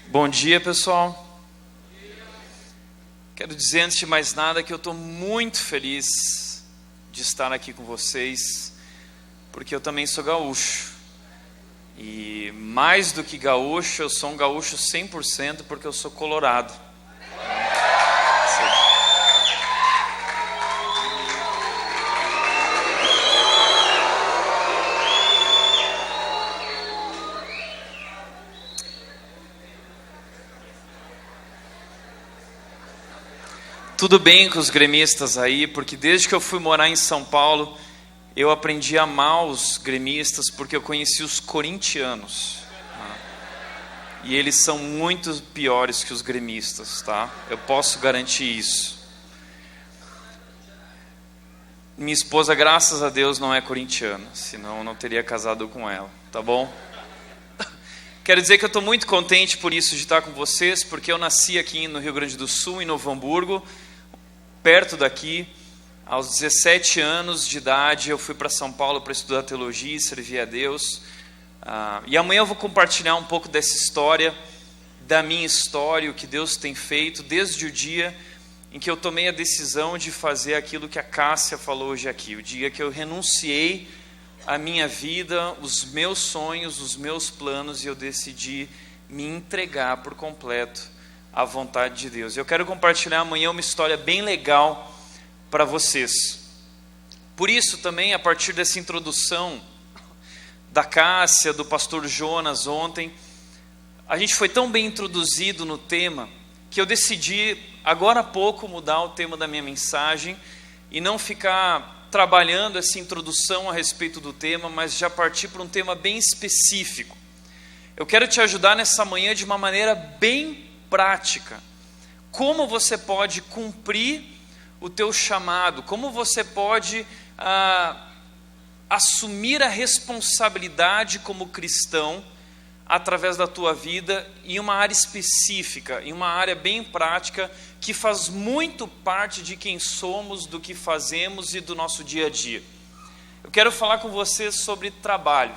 Bom dia, pessoal. Quero dizer antes de mais nada que eu estou muito feliz de estar aqui com vocês, porque eu também sou gaúcho. E mais do que gaúcho, eu sou um gaúcho 100% porque eu sou colorado. Tudo bem com os gremistas aí, porque desde que eu fui morar em São Paulo, eu aprendi a amar os gremistas, porque eu conheci os corintianos. E eles são muito piores que os gremistas, tá? Eu posso garantir isso. Minha esposa, graças a Deus, não é corintiana, senão eu não teria casado com ela, tá bom? Quero dizer que eu estou muito contente por isso de estar com vocês, porque eu nasci aqui no Rio Grande do Sul, em Novo Hamburgo, perto daqui. Aos 17 anos de idade eu fui para São Paulo para estudar teologia e servir a Deus. E amanhã eu vou compartilhar um pouco dessa história, da minha história, o que Deus tem feito desde o dia em que eu tomei a decisão de fazer aquilo que a Cássia falou hoje aqui, o dia que eu renunciei a minha vida, os meus sonhos, os meus planos, e eu decidi me entregar por completo à vontade de Deus. Eu quero compartilhar amanhã uma história bem legal para vocês. Por isso também, a partir dessa introdução da Cássia, do pastor Jonas ontem, a gente foi tão bem introduzido no tema, que eu decidi agora há pouco mudar o tema da minha mensagem e não ficar trabalhando essa introdução a respeito do tema, mas já partir para um tema bem específico. Eu quero te ajudar nessa manhã de uma maneira bem prática. Como você pode cumprir o teu chamado, como você pode assumir a responsabilidade como cristão através da tua vida em uma área específica, em uma área bem prática que faz muito parte de quem somos, do que fazemos e do nosso dia a dia. Eu quero falar com vocês sobre trabalho.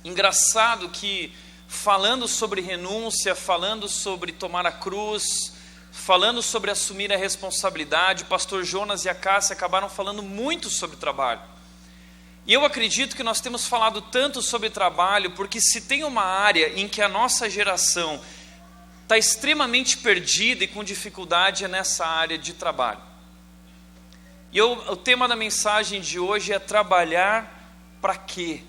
Engraçado que falando sobre renúncia, falando sobre tomar a cruz, falando sobre assumir a responsabilidade, o pastor Jonas e a Cássia acabaram falando muito sobre trabalho. E eu acredito que nós temos falado tanto sobre trabalho, porque se tem uma área em que a nossa geração está extremamente perdida e com dificuldade, é nessa área de trabalho. E o tema da mensagem de hoje é trabalhar para quê?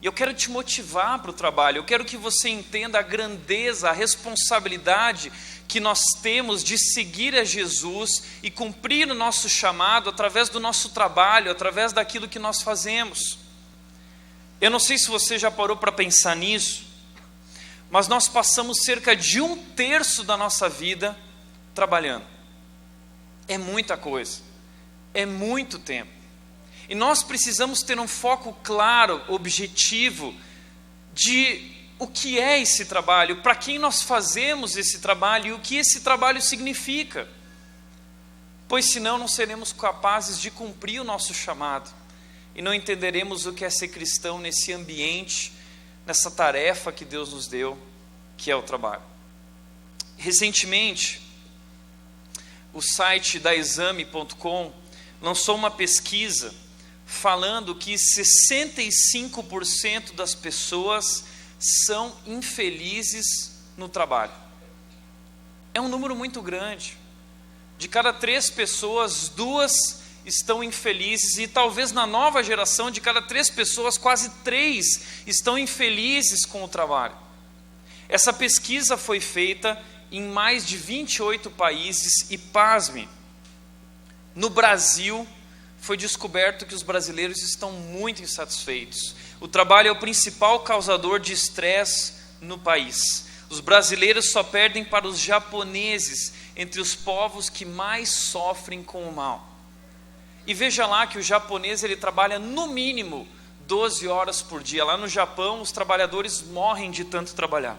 E eu quero te motivar para o trabalho, eu quero que você entenda a grandeza, a responsabilidade que nós temos de seguir a Jesus e cumprir o nosso chamado através do nosso trabalho, através daquilo que nós fazemos. Eu não sei se você já parou para pensar nisso, mas nós passamos cerca de 1/3 da nossa vida trabalhando. É muita coisa, é muito tempo. E nós precisamos ter um foco claro, objetivo, de o que é esse trabalho, para quem nós fazemos esse trabalho e o que esse trabalho significa. Pois senão não seremos capazes de cumprir o nosso chamado e não entenderemos o que é ser cristão nesse ambiente, nessa tarefa que Deus nos deu, que é o trabalho. Recentemente, o site daexame.com lançou uma pesquisa falando que 65% das pessoas são infelizes no trabalho. É um número muito grande. De cada 3 pessoas, 2 estão infelizes, e talvez na nova geração, de cada 3 pessoas, quase 3 estão infelizes com o trabalho. Essa pesquisa foi feita em mais de 28 países e, pasme, no Brasil, foi descoberto que os brasileiros estão muito insatisfeitos. O trabalho é o principal causador de estresse no país. Os brasileiros só perdem para os japoneses entre os povos que mais sofrem com o mal. E veja lá que o japonês ele trabalha no mínimo 12 horas por dia. Lá no Japão os trabalhadores morrem de tanto trabalhar.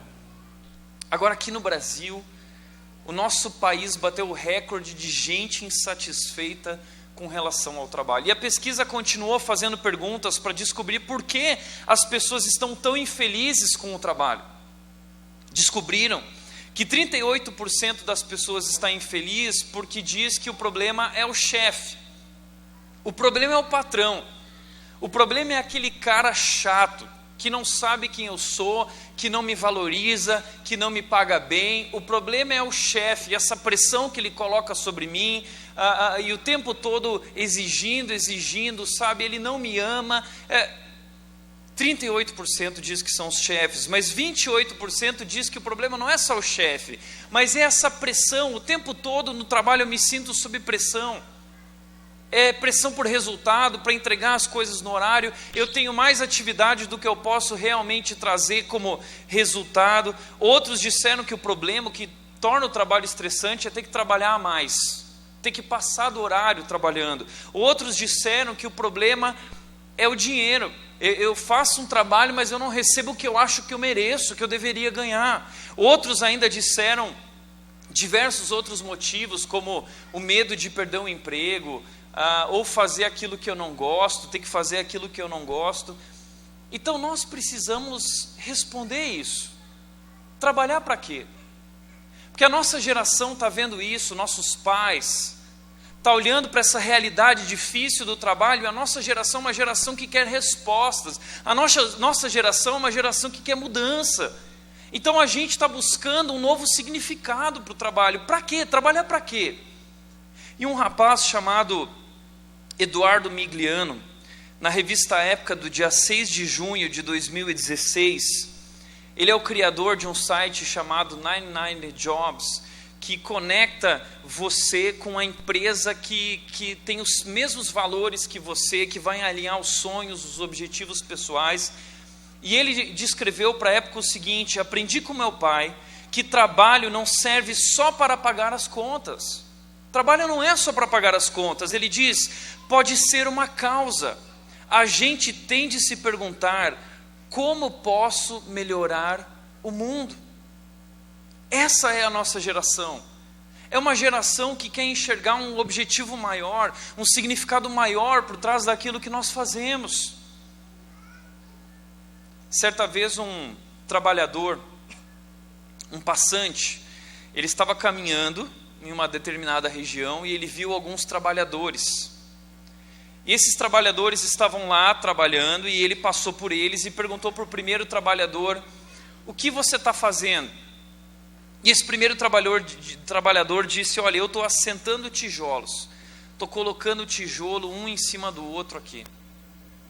Agora aqui no Brasil, o nosso país bateu o recorde de gente insatisfeita com relação ao trabalho. E a pesquisa continuou fazendo perguntas para descobrir por que as pessoas estão tão infelizes com o trabalho. descobriram que 38% das pessoas está infeliz porque diz que o problema é o chefe, o problema é o patrão, o problema é aquele cara chato, que não sabe quem eu sou, que não me valoriza, que não me paga bem. O problema é o chefe, essa pressão que ele coloca sobre mim, e o tempo todo exigindo, sabe, ele não me ama. 38% diz que são os chefes, mas 28% diz que o problema não é só o chefe, mas é essa pressão. O tempo todo no trabalho eu me sinto sob pressão. É pressão por resultado, para entregar as coisas no horário. Eu tenho mais atividade do que eu posso realmente trazer como resultado. Outros disseram que o problema, o que torna o trabalho estressante, é ter que trabalhar mais, ter que passar do horário trabalhando. Outros disseram que o problema é o dinheiro. Eu faço um trabalho, mas eu não recebo o que eu acho que eu mereço, que eu deveria ganhar. Outros ainda disseram diversos outros motivos, como o medo de perder o emprego, ou fazer aquilo que eu não gosto, ter que fazer aquilo que eu não gosto. Então nós precisamos responder isso. Trabalhar para quê? Porque a nossa geração está vendo isso, nossos pais, está olhando para essa realidade difícil do trabalho. A nossa geração é uma geração que quer respostas, a nossa geração é uma geração que quer mudança. Então a gente está buscando um novo significado para o trabalho. Para quê? Trabalhar para quê? E um rapaz chamado Eduardo Migliano, na revista Época, do dia 6 de junho de 2016, ele é o criador de um site chamado 99 Jobs, que conecta você com a empresa que tem os mesmos valores que você, que vai alinhar os sonhos, os objetivos pessoais. E ele descreveu para a época o seguinte: aprendi com meu pai que trabalho não serve só para pagar as contas. Trabalho não é só para pagar as contas. Ele diz, pode ser uma causa. A gente tem de se perguntar, como posso melhorar o mundo? Essa é a nossa geração. É uma geração que quer enxergar um objetivo maior, um significado maior por trás daquilo que nós fazemos. Certa vez um trabalhador, um passante, ele estava caminhando em uma determinada região e ele viu alguns trabalhadores. E esses trabalhadores estavam lá trabalhando e ele passou por eles e perguntou para o primeiro trabalhador, o que você está fazendo? E esse primeiro trabalhador disse, olha, eu estou assentando tijolos, estou colocando tijolo um em cima do outro aqui.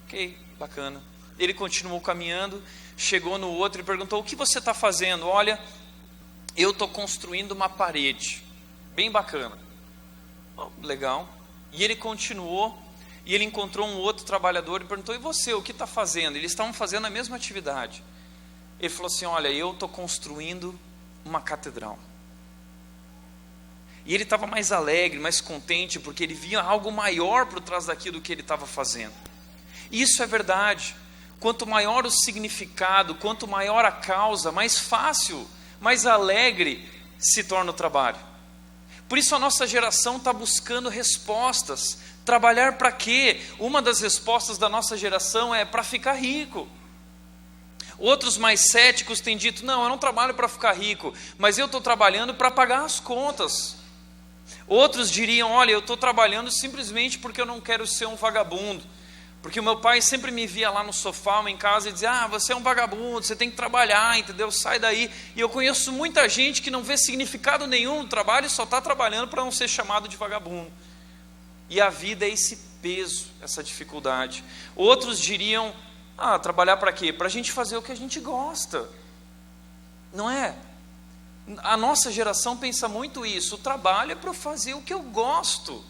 Ok, bacana. Ele continuou caminhando, chegou no outro e perguntou, o que você está fazendo? Olha, eu estou construindo uma parede. Bem bacana. Oh, legal. E ele continuou, e ele encontrou um outro trabalhador e perguntou, e você, o que está fazendo? Eles estavam fazendo a mesma atividade. Ele falou assim, olha, eu estou construindo uma catedral. E ele estava mais alegre, mais contente, porque ele via algo maior por trás daquilo que ele estava fazendo. E isso é verdade. Quanto maior o significado, quanto maior a causa, mais fácil, mais alegre se torna o trabalho. Por isso a nossa geração está buscando respostas. Trabalhar para quê? Uma das respostas da nossa geração é para ficar rico. Outros mais céticos têm dito, não, eu não trabalho para ficar rico, mas eu estou trabalhando para pagar as contas. Outros diriam, olha, eu estou trabalhando simplesmente porque eu não quero ser um vagabundo. Porque o meu pai sempre me via lá no sofá, em casa, e dizia, você é um vagabundo, você tem que trabalhar, entendeu? Sai daí. E eu conheço muita gente que não vê significado nenhum no trabalho e só está trabalhando para não ser chamado de vagabundo. E a vida é esse peso, essa dificuldade. Outros diriam, trabalhar para quê? Para a gente fazer o que a gente gosta. Não é? A nossa geração pensa muito isso. O trabalho é para eu fazer o que eu gosto.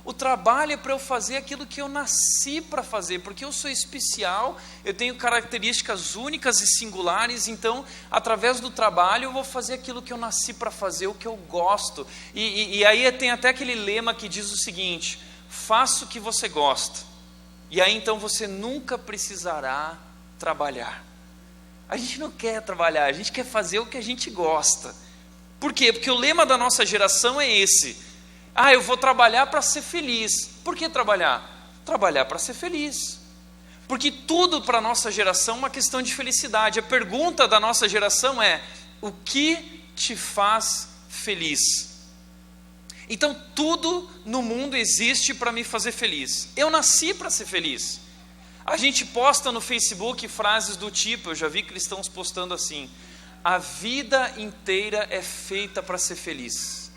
O trabalho é para eu fazer aquilo que eu nasci para fazer, porque eu sou especial, eu tenho características únicas e singulares, então, através do trabalho, eu vou fazer aquilo que eu nasci para fazer, o que eu gosto. E aí tem até aquele lema que diz o seguinte, faça o que você gosta, e aí então você nunca precisará trabalhar. A gente não quer trabalhar, a gente quer fazer o que a gente gosta. Por quê? Porque o lema da nossa geração é esse, eu vou trabalhar para ser feliz. Por que trabalhar? Trabalhar para ser feliz. Porque tudo para a nossa geração é uma questão de felicidade. A pergunta da nossa geração é, o que te faz feliz. Então tudo no mundo existe para me fazer feliz. Eu nasci para ser feliz. A gente posta no Facebook frases do tipo, eu já vi cristãos postando assim: a vida inteira é feita para ser feliz.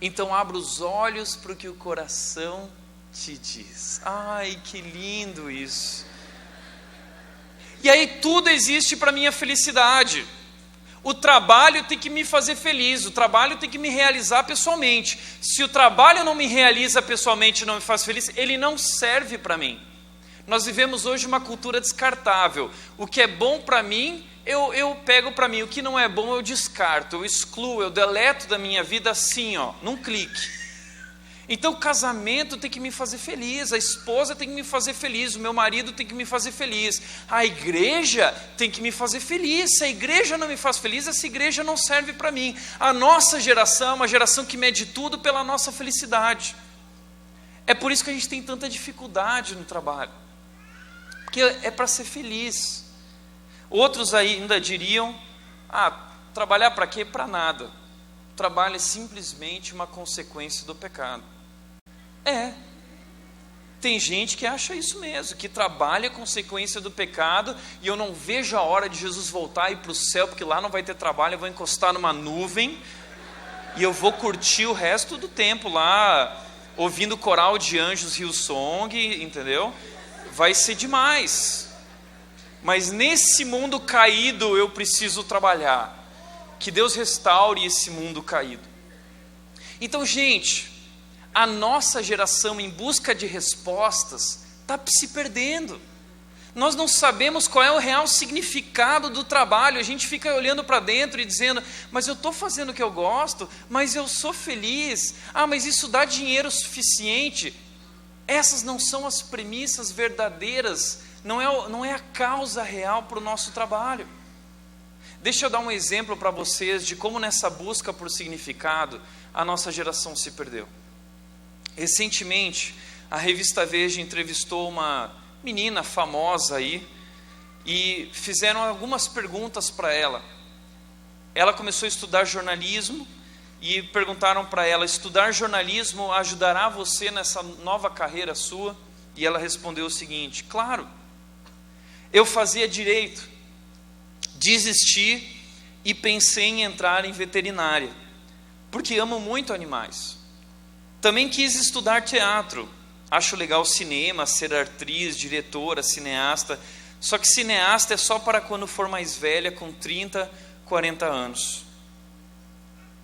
Então abra os olhos para o que o coração te diz. Ai, que lindo isso. E aí tudo existe para minha felicidade. O trabalho tem que me fazer feliz, o trabalho tem que me realizar pessoalmente. Se o trabalho não me realiza pessoalmente, não me faz feliz, ele não serve para mim. Nós vivemos hoje uma cultura descartável. O que é bom para mim, eu pego para mim. O que não é bom, eu descarto, eu excluo, eu deleto da minha vida assim, num clique. Então o casamento tem que me fazer feliz, a esposa tem que me fazer feliz, o meu marido tem que me fazer feliz, a igreja tem que me fazer feliz. Se a igreja não me faz feliz, essa igreja não serve para mim. A nossa geração é uma geração que mede tudo pela nossa felicidade. É por isso que a gente tem tanta dificuldade no trabalho, porque é para ser feliz. Outros ainda diriam: trabalhar para quê? Para nada. O trabalho é simplesmente uma consequência do pecado. Tem gente que acha isso mesmo, que trabalho é consequência do pecado, e eu não vejo a hora de Jesus voltar e ir para o céu, porque lá não vai ter trabalho, eu vou encostar numa nuvem, e eu vou curtir o resto do tempo lá, ouvindo coral de anjos Hillsong, entendeu? Vai ser demais. Mas nesse mundo caído eu preciso trabalhar. Que Deus restaure esse mundo caído. Então, gente, a nossa geração em busca de respostas está se perdendo. Nós não sabemos qual é o real significado do trabalho. A gente fica olhando para dentro e dizendo: mas eu estou fazendo o que eu gosto, mas eu sou feliz. Mas isso dá dinheiro suficiente. Essas não são as premissas verdadeiras, não é a causa real para o nosso trabalho. Deixa eu dar um exemplo para vocês de como nessa busca por significado a nossa geração se perdeu. Recentemente, a revista Veja entrevistou uma menina famosa aí e fizeram algumas perguntas para ela. Ela começou a estudar jornalismo e perguntaram para ela: estudar jornalismo ajudará você nessa nova carreira sua? E ela respondeu o seguinte: claro, eu fazia direito, desisti e pensei em entrar em veterinária, porque amo muito animais. Também quis estudar teatro, acho legal cinema, ser atriz, diretora, cineasta, só que cineasta é só para quando for mais velha, com 30, 40 anos.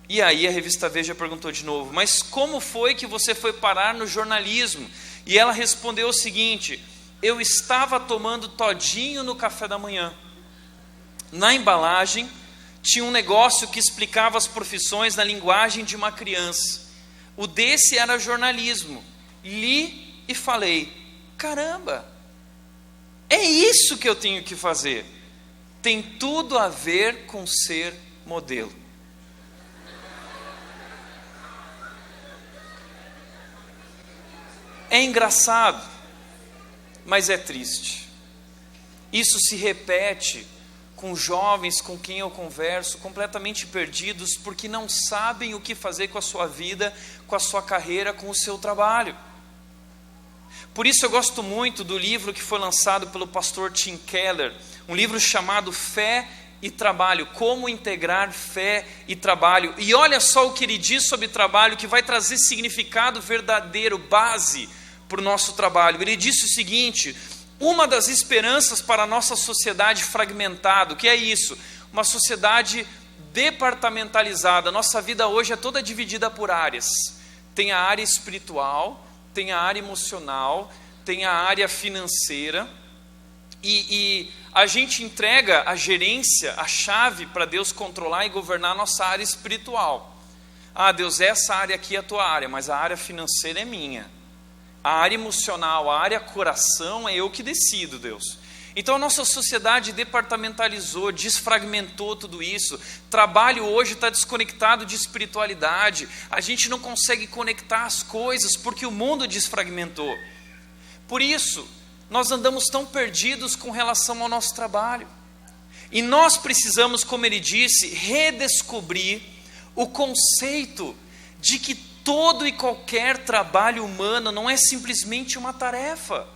E aí a revista Veja perguntou de novo: mas como foi que você foi parar no jornalismo? E ela respondeu o seguinte: eu estava tomando todinho no café da manhã. Na embalagem tinha um negócio que explicava as profissões na linguagem de uma criança. O desse era jornalismo. Li e falei: caramba, é isso que eu tenho que fazer. Tem tudo a ver com ser modelo. É engraçado, mas é triste. Isso se repete com jovens com quem eu converso, completamente perdidos, porque não sabem o que fazer com a sua vida, com a sua carreira, com o seu trabalho. Por isso eu gosto muito do livro que foi lançado pelo pastor Tim Keller, um livro chamado Fé e Trabalho, como integrar fé e trabalho. E olha só o que ele diz sobre trabalho, que vai trazer significado verdadeiro, base para o nosso trabalho. Ele disse o seguinte: uma das esperanças para a nossa sociedade fragmentada, o que é isso? Uma sociedade departamentalizada. Nossa vida hoje é toda dividida por áreas. Tem a área espiritual, tem a área emocional, tem a área financeira, e a gente entrega a gerência, a chave para Deus controlar e governar a nossa área espiritual. Deus, essa área aqui é a tua área, mas a área financeira é minha. A área emocional, a área coração, é eu que decido, Deus. Então a nossa sociedade departamentalizou, desfragmentou tudo isso. Trabalho hoje está desconectado de espiritualidade. A gente não consegue conectar as coisas porque o mundo desfragmentou. Por isso, nós andamos tão perdidos com relação ao nosso trabalho. E nós precisamos, como ele disse, redescobrir o conceito de que todo e qualquer trabalho humano não é simplesmente uma tarefa.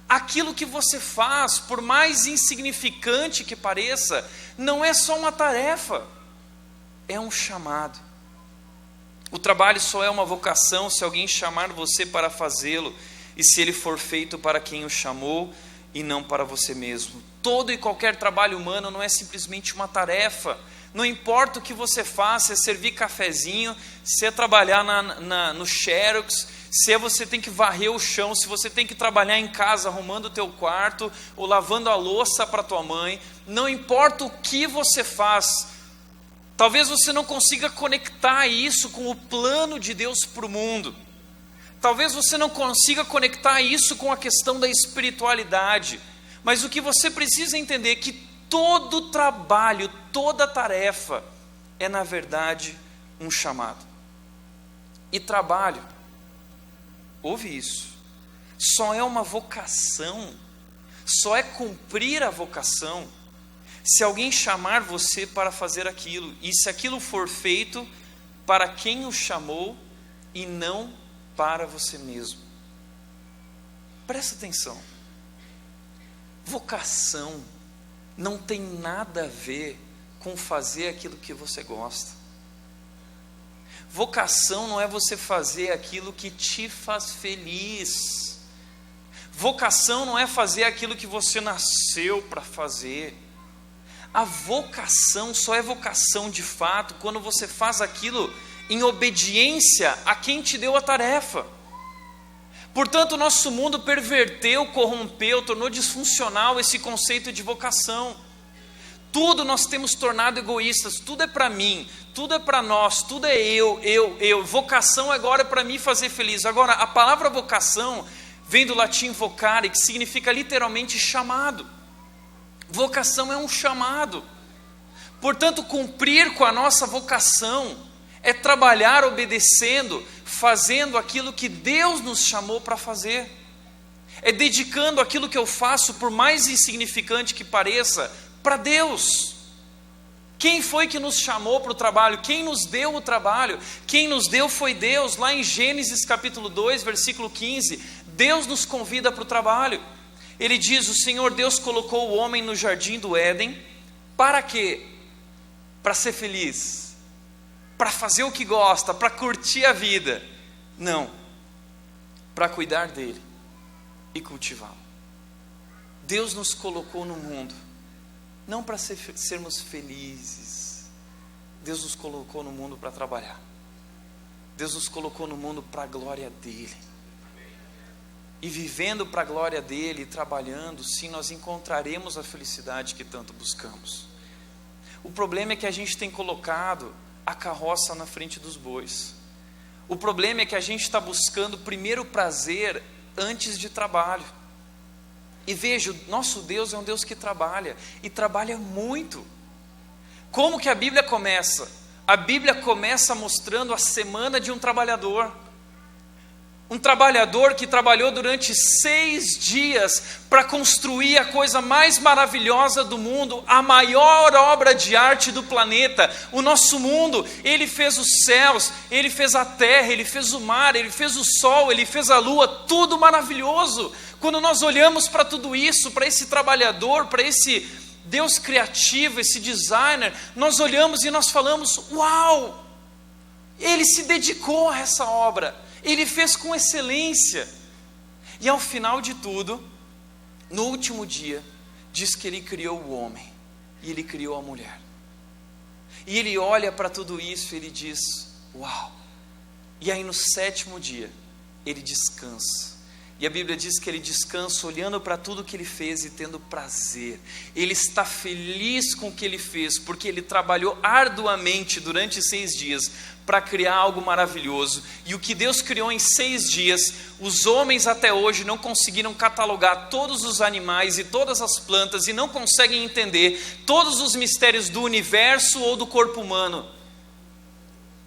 Aquilo que você faz, por mais insignificante que pareça, não é só uma tarefa, é um chamado. O trabalho só é uma vocação se alguém chamar você para fazê-lo, e se ele for feito para quem o chamou e não para você mesmo. Todo e qualquer trabalho humano não é simplesmente uma tarefa. Não importa o que você faça, se é servir cafezinho, se é trabalhar no Xerox, se é você tem que varrer o chão, se você tem que trabalhar em casa arrumando o teu quarto ou lavando a louça para tua mãe, não importa o que você faz, talvez você não consiga conectar isso com o plano de Deus para o mundo, talvez você não consiga conectar isso com a questão da espiritualidade, mas o que você precisa entender é que todo trabalho, toda tarefa é na verdade um chamado. E trabalho, ouve isso, só é uma vocação, só é cumprir a vocação se alguém chamar você para fazer aquilo, e se aquilo for feito para quem o chamou e não para você mesmo. Presta atenção, vocação não tem nada a ver com fazer aquilo que você gosta. Vocação não é você fazer aquilo que te faz feliz. Vocação não é fazer aquilo que você nasceu para fazer. A vocação só é vocação de fato quando você faz aquilo em obediência a quem te deu a tarefa. Portanto, o nosso mundo perverteu, corrompeu, tornou disfuncional esse conceito de vocação. Tudo nós temos tornado egoístas, tudo é para mim, tudo é para nós, tudo é eu. Vocação agora é para mim fazer feliz. Agora, a palavra vocação vem do latim vocare, que significa literalmente chamado. Vocação é um chamado. Portanto, cumprir com a nossa vocação é trabalhar obedecendo, fazendo aquilo que Deus nos chamou para fazer. É dedicando aquilo que eu faço, por mais insignificante que pareça, para Deus. Quem foi que nos chamou para o trabalho? Quem nos deu o trabalho? Quem nos deu foi Deus. Lá em Gênesis capítulo 2, versículo 15, Deus nos convida para o trabalho. Ele diz: o Senhor Deus colocou o homem no jardim do Éden, para quê? Para ser feliz, para fazer o que gosta, para curtir a vida. Não, para cuidar dele e cultivá-lo. Deus nos colocou no mundo não para sermos felizes. Deus nos colocou no mundo para trabalhar. Deus nos colocou no mundo para a glória dele. E vivendo para a glória dele, trabalhando, sim, nós encontraremos a felicidade que tanto buscamos. O problema é que a gente tem colocado a carroça na frente dos bois. O problema é que a gente está buscando primeiro prazer antes de trabalho. E veja, o nosso Deus é um Deus que trabalha, e trabalha muito. Como que a Bíblia começa? A Bíblia começa mostrando a semana de um trabalhador. Um trabalhador que trabalhou durante 6 dias para construir a coisa mais maravilhosa do mundo, a maior obra de arte do planeta, o nosso mundo. Ele fez os céus, ele fez a terra, ele fez o mar, ele fez o sol, ele fez a lua, tudo maravilhoso. Quando nós olhamos para tudo isso, para esse trabalhador, para esse Deus criativo, esse designer, nós olhamos e nós falamos: uau, ele se dedicou a essa obra, ele fez com excelência. E ao final de tudo, no último dia, diz que ele criou o homem e ele criou a mulher. E ele olha para tudo isso e ele diz: uau. E aí no 7º dia, ele descansa. E a Bíblia diz que ele descansa olhando para tudo que ele fez e tendo prazer. Ele está feliz com o que ele fez, porque ele trabalhou arduamente durante 6 dias para criar algo maravilhoso. E o que Deus criou em 6 dias, os homens até hoje não conseguiram catalogar todos os animais e todas as plantas, e não conseguem entender todos os mistérios do universo ou do corpo humano.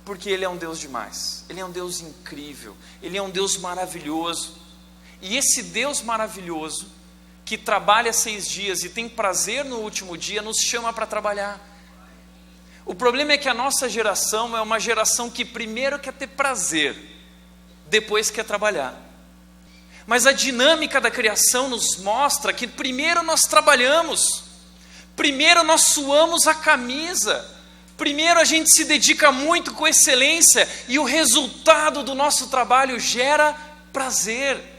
Porque Ele é um Deus demais, Ele é um Deus incrível, Ele é um Deus maravilhoso. E esse Deus maravilhoso, que trabalha 6 dias e tem prazer no último dia, nos chama para trabalhar. O problema é que a nossa geração é uma geração que primeiro quer ter prazer, depois quer trabalhar. Mas a dinâmica da criação nos mostra que primeiro nós trabalhamos, primeiro nós suamos a camisa, primeiro a gente se dedica muito com excelência e o resultado do nosso trabalho gera prazer.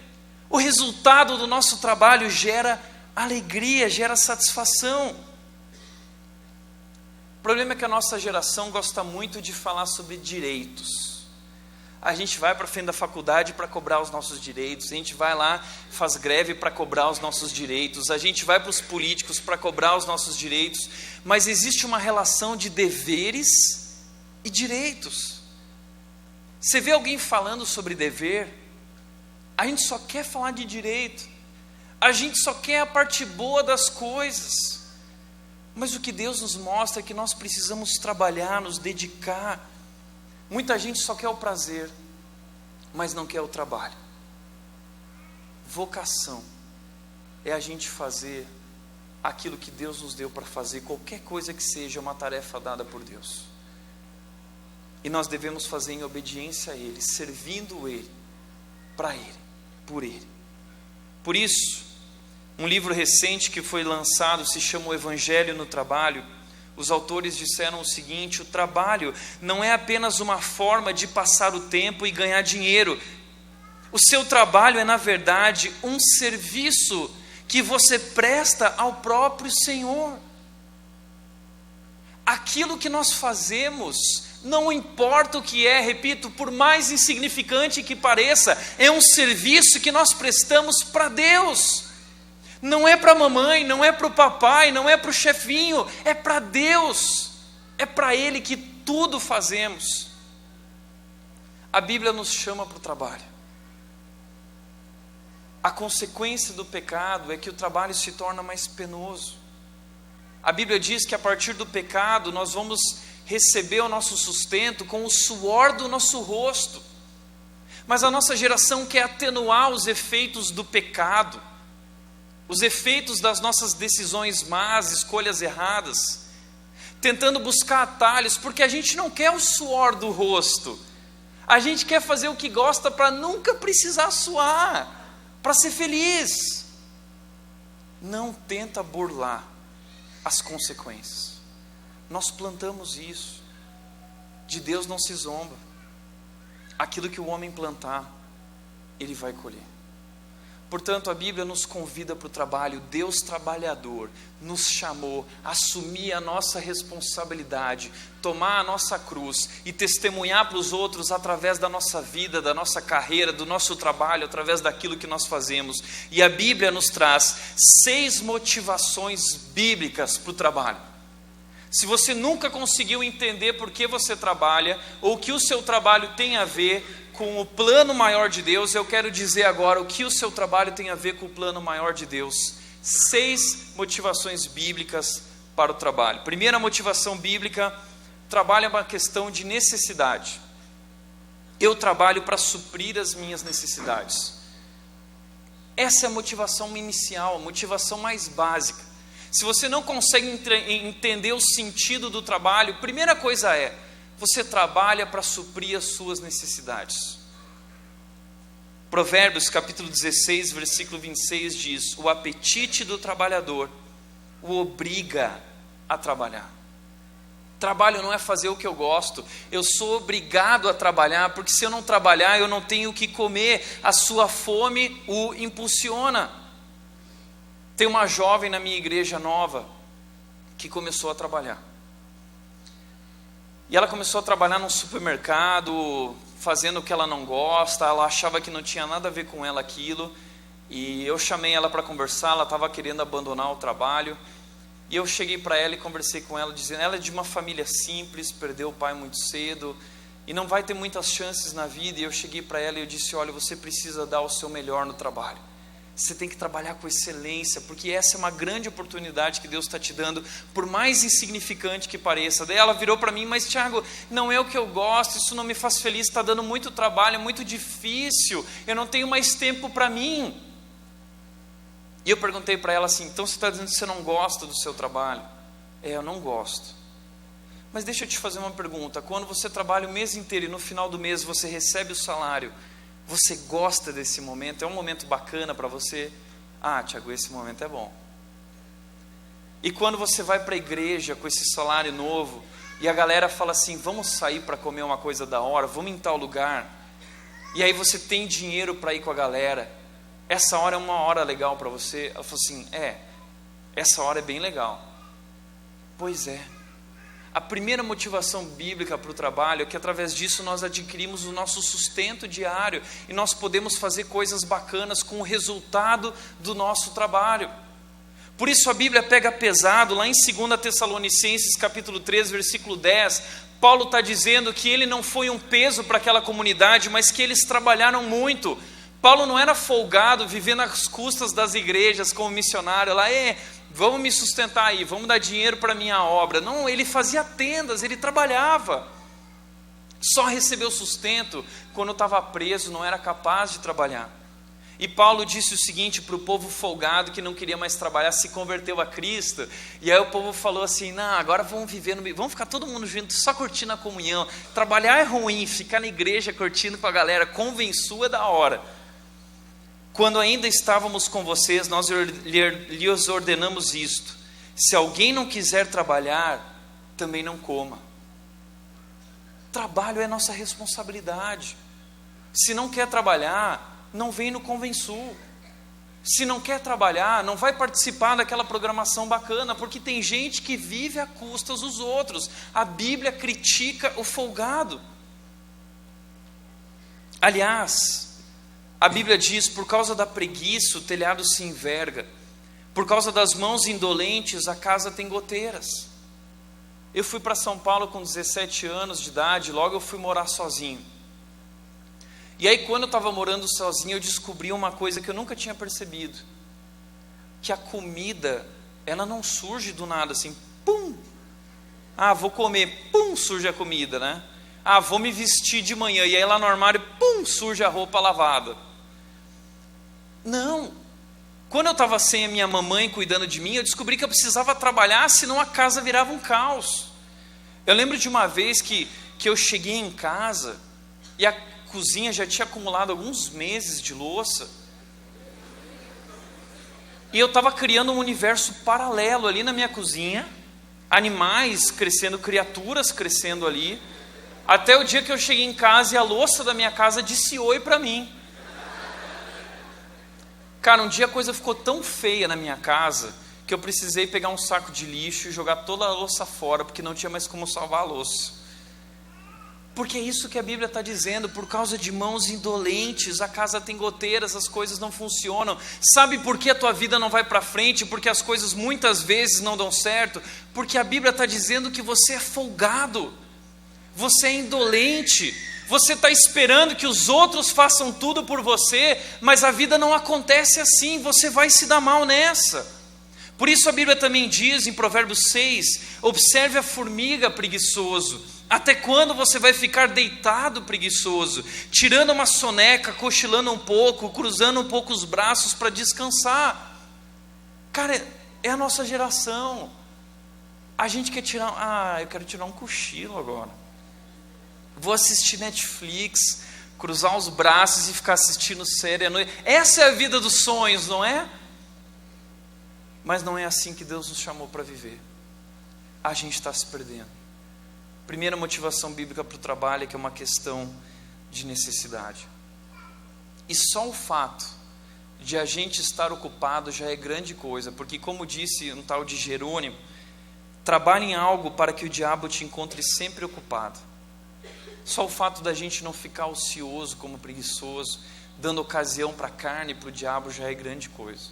O resultado do nosso trabalho gera alegria, gera satisfação. O problema é que a nossa geração gosta muito de falar sobre direitos. A gente vai para frente da faculdade para cobrar os nossos direitos, a gente vai lá, faz greve para cobrar os nossos direitos, a gente vai para os políticos para cobrar os nossos direitos, mas existe uma relação de deveres e direitos. Você vê alguém falando sobre dever, a gente só quer falar de direito, a gente só quer a parte boa das coisas. Mas o que Deus nos mostra é que nós precisamos trabalhar, nos dedicar. Muita gente só quer o prazer, mas não quer o trabalho. Vocação é a gente fazer aquilo que Deus nos deu para fazer, qualquer coisa que seja uma tarefa dada por Deus. E nós devemos fazer em obediência a Ele, servindo Ele, para Ele, por Ele. Por isso, um livro recente que foi lançado se chama O Evangelho no Trabalho. Os autores disseram o seguinte: o trabalho não é apenas uma forma de passar o tempo e ganhar dinheiro. O seu trabalho é, na verdade, um serviço que você presta ao próprio Senhor. Aquilo que nós fazemos, não importa o que é, repito, por mais insignificante que pareça, é um serviço que nós prestamos para Deus. Não é para a mamãe, não é para o papai, não é para o chefinho, é para Deus, é para Ele que tudo fazemos. A Bíblia nos chama para o trabalho. A consequência do pecado é que o trabalho se torna mais penoso. A Bíblia diz que a partir do pecado nós vamos receber o nosso sustento com o suor do nosso rosto. Mas a nossa geração quer atenuar os efeitos do pecado, os efeitos das nossas decisões más, escolhas erradas, tentando buscar atalhos, porque a gente não quer o suor do rosto, a gente quer fazer o que gosta para nunca precisar suar, para ser feliz. Não tenta burlar as consequências. Nós plantamos isso, de Deus não se zomba. Aquilo que o homem plantar, ele vai colher. Portanto, a Bíblia nos convida para o trabalho. Deus trabalhador nos chamou a assumir a nossa responsabilidade, tomar a nossa cruz e testemunhar para os outros através da nossa vida, da nossa carreira, do nosso trabalho, através daquilo que nós fazemos. E a Bíblia nos traz 6 motivações bíblicas para o trabalho. Se você nunca conseguiu entender por que você trabalha, ou o que o seu trabalho tem a ver com o plano maior de Deus, eu quero dizer agora o que o seu trabalho tem a ver com o plano maior de Deus. 6 motivações bíblicas para o trabalho. Primeira motivação bíblica: trabalho é uma questão de necessidade. Eu trabalho para suprir as minhas necessidades. Essa é a motivação inicial, a motivação mais básica. Se você não consegue entender o sentido do trabalho, primeira coisa é: você trabalha para suprir as suas necessidades. Provérbios capítulo 16, versículo 26 diz: o apetite do trabalhador o obriga a trabalhar. Trabalho não é fazer o que eu gosto, eu sou obrigado a trabalhar, porque se eu não trabalhar eu não tenho o que comer, a sua fome o impulsiona. Tem uma jovem na minha igreja nova que começou a trabalhar. E ela começou a trabalhar num supermercado, fazendo o que ela não gosta. Ela achava que não tinha nada a ver com ela aquilo. E eu chamei ela para conversar, ela estava querendo abandonar o trabalho. E eu cheguei para ela e conversei com ela, dizendo: ela é de uma família simples, perdeu o pai muito cedo e não vai ter muitas chances na vida. E eu cheguei para ela e eu disse: olha, você precisa dar o seu melhor no trabalho. Você tem que trabalhar com excelência, porque essa é uma grande oportunidade que Deus está te dando, por mais insignificante que pareça. Daí ela virou para mim: mas Tiago, não é o que eu gosto, isso não me faz feliz, está dando muito trabalho, é muito difícil, eu não tenho mais tempo para mim. E eu perguntei para ela assim: então você está dizendo que você não gosta do seu trabalho? Eu não gosto. Mas deixa eu te fazer uma pergunta: quando você trabalha o mês inteiro e no final do mês você recebe o salário, você gosta desse momento? É um momento bacana para você? Tiago, esse momento é bom. E quando você vai para a igreja com esse salário novo, e a galera fala assim: vamos sair para comer uma coisa da hora, vamos em tal lugar, e aí você tem dinheiro para ir com a galera, essa hora é uma hora legal para você? Ela falou assim: essa hora é bem legal. Pois é. A primeira motivação bíblica para o trabalho é que através disso nós adquirimos o nosso sustento diário e nós podemos fazer coisas bacanas com o resultado do nosso trabalho. Por isso a Bíblia pega pesado, lá em 2 Tessalonicenses capítulo 3, versículo 10, Paulo está dizendo que ele não foi um peso para aquela comunidade, mas que eles trabalharam muito. Paulo não era folgado, vivendo às custas das igrejas como missionário, lá, vamos me sustentar aí, vamos dar dinheiro para a minha obra. Não, ele fazia tendas, ele trabalhava. Só recebeu sustento quando estava preso, não era capaz de trabalhar. E Paulo disse o seguinte para o povo folgado que não queria mais trabalhar, se converteu a Cristo. E aí o povo falou assim: não, agora vamos viver, vamos ficar todo mundo junto, só curtindo a comunhão. Trabalhar é ruim, ficar na igreja curtindo com a galera, convençu é da hora. Quando ainda estávamos com vocês, nós lhes ordenamos isto: se alguém não quiser trabalhar, também não coma. Trabalho é nossa responsabilidade. Se não quer trabalhar, não vem no Convensul. Se não quer trabalhar, não vai participar daquela programação bacana, porque tem gente que vive a custas dos outros. A Bíblia critica o folgado. Aliás, a Bíblia diz: por causa da preguiça o telhado se enverga, por causa das mãos indolentes a casa tem goteiras. Eu fui para São Paulo com 17 anos de idade, logo eu fui morar sozinho. E aí quando eu estava morando sozinho, eu descobri uma coisa que eu nunca tinha percebido: que a comida, ela não surge do nada assim, pum, vou comer, pum, surge a comida, né? Vou me vestir de manhã, e aí lá no armário, pum, surge a roupa lavada. Não, quando eu estava sem a minha mamãe cuidando de mim, eu descobri que eu precisava trabalhar, senão a casa virava um caos. Eu lembro de uma vez que eu cheguei em casa, e a cozinha já tinha acumulado alguns meses de louça, e eu estava criando um universo paralelo ali na minha cozinha, animais crescendo, criaturas crescendo ali, até o dia que eu cheguei em casa e a louça da minha casa disse oi para mim. Cara, um dia a coisa ficou tão feia na minha casa que eu precisei pegar um saco de lixo e jogar toda a louça fora, porque não tinha mais como salvar a louça. Porque é isso que a Bíblia está dizendo: por causa de mãos indolentes, a casa tem goteiras, as coisas não funcionam. Sabe por que a tua vida não vai para frente? Porque as coisas muitas vezes não dão certo? Porque a Bíblia está dizendo que você é folgado, você é indolente, você está esperando que os outros façam tudo por você, mas a vida não acontece assim, você vai se dar mal nessa. Por isso a Bíblia também diz em Provérbios 6, observe a formiga, preguiçoso. Até quando você vai ficar deitado, preguiçoso, tirando uma soneca, cochilando um pouco, cruzando um pouco os braços para descansar? Cara, é a nossa geração. A gente quer tirar, eu quero tirar um cochilo agora. Vou assistir Netflix, cruzar os braços e ficar assistindo série à noite. Essa é a vida dos sonhos, não é? Mas não é assim que Deus nos chamou para viver. A gente está se perdendo. Primeira motivação bíblica para o trabalho é que é uma questão de necessidade. E só o fato de a gente estar ocupado já é grande coisa, porque como disse um tal de Jerônimo, trabalhe em algo para que o diabo te encontre sempre ocupado. Só o fato da gente não ficar ocioso como preguiçoso, dando ocasião para a carne e para o diabo já é grande coisa.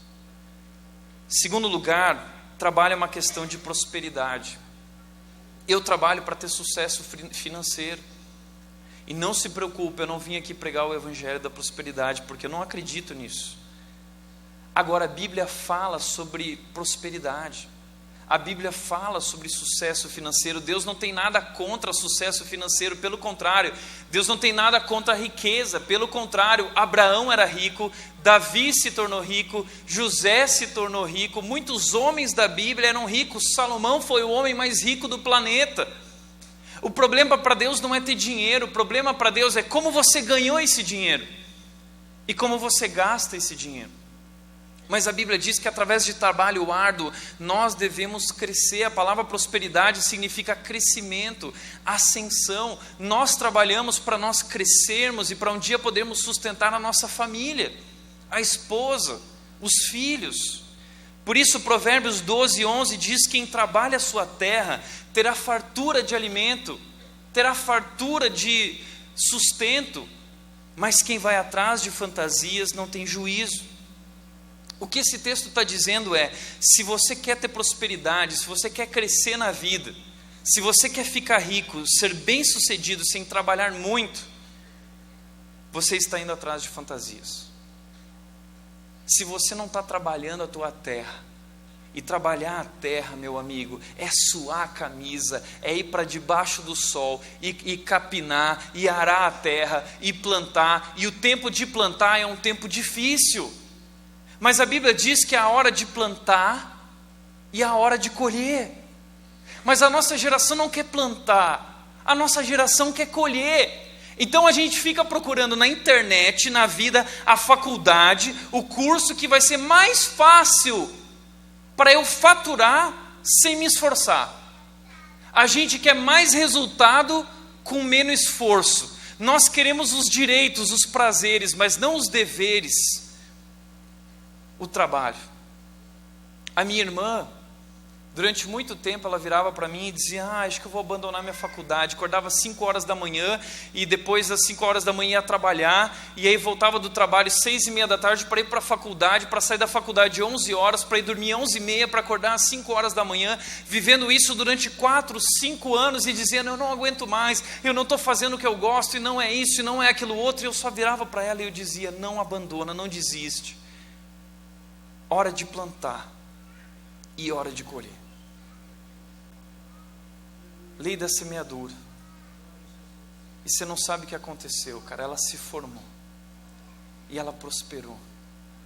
Segundo lugar, trabalho é uma questão de prosperidade. Eu trabalho para ter sucesso financeiro. E não se preocupe, eu não vim aqui pregar o evangelho da prosperidade, porque eu não acredito nisso. Agora a Bíblia fala sobre prosperidade. A Bíblia fala sobre sucesso financeiro. Deus não tem nada contra sucesso financeiro, pelo contrário. Deus não tem nada contra a riqueza, pelo contrário. Abraão era rico, Davi se tornou rico, José se tornou rico, muitos homens da Bíblia eram ricos. Salomão foi o homem mais rico do planeta. O problema para Deus não é ter dinheiro, o problema para Deus é como você ganhou esse dinheiro e como você gasta esse dinheiro. Mas a Bíblia diz que através de trabalho árduo, nós devemos crescer. A palavra prosperidade significa crescimento, ascensão. Nós trabalhamos para nós crescermos e para um dia podermos sustentar a nossa família, a esposa, os filhos. Por isso Provérbios 12:11 diz: quem trabalha a sua terra terá fartura de alimento, terá fartura de sustento, mas quem vai atrás de fantasias não tem juízo. O que esse texto está dizendo é: se você quer ter prosperidade, se você quer crescer na vida, se você quer ficar rico, ser bem sucedido sem trabalhar muito, você está indo atrás de fantasias. Se você não está trabalhando a tua terra, e trabalhar a terra, meu amigo, é suar a camisa, é ir para debaixo do sol, e capinar, e arar a terra, e plantar, e o tempo de plantar é um tempo difícil. Mas a Bíblia diz que há a hora de plantar e a hora de colher. Mas a nossa geração não quer plantar, a nossa geração quer colher. Então a gente fica procurando na internet, na vida, a faculdade, o curso que vai ser mais fácil para eu faturar sem me esforçar. A gente quer mais resultado com menos esforço. Nós queremos os direitos, os prazeres, mas não os deveres. O trabalho. A minha irmã, durante muito tempo, ela virava para mim e dizia: acho que eu vou abandonar minha faculdade. Acordava às 5 horas da manhã e depois das 5 horas da manhã ia trabalhar, e aí voltava do trabalho 6:30 da tarde para ir para a faculdade, para sair da faculdade 11 horas, para ir dormir 11:30, para acordar às 5 horas da manhã, vivendo isso durante 4, 5 anos e dizendo: eu não aguento mais, eu não estou fazendo o que eu gosto, e não é isso, e não é aquilo outro. E eu só virava para ela e eu dizia: não abandona, não desiste. Hora de plantar e hora de colher. Lei da semeadura. E você não sabe o que aconteceu, cara. Ela se formou e ela prosperou,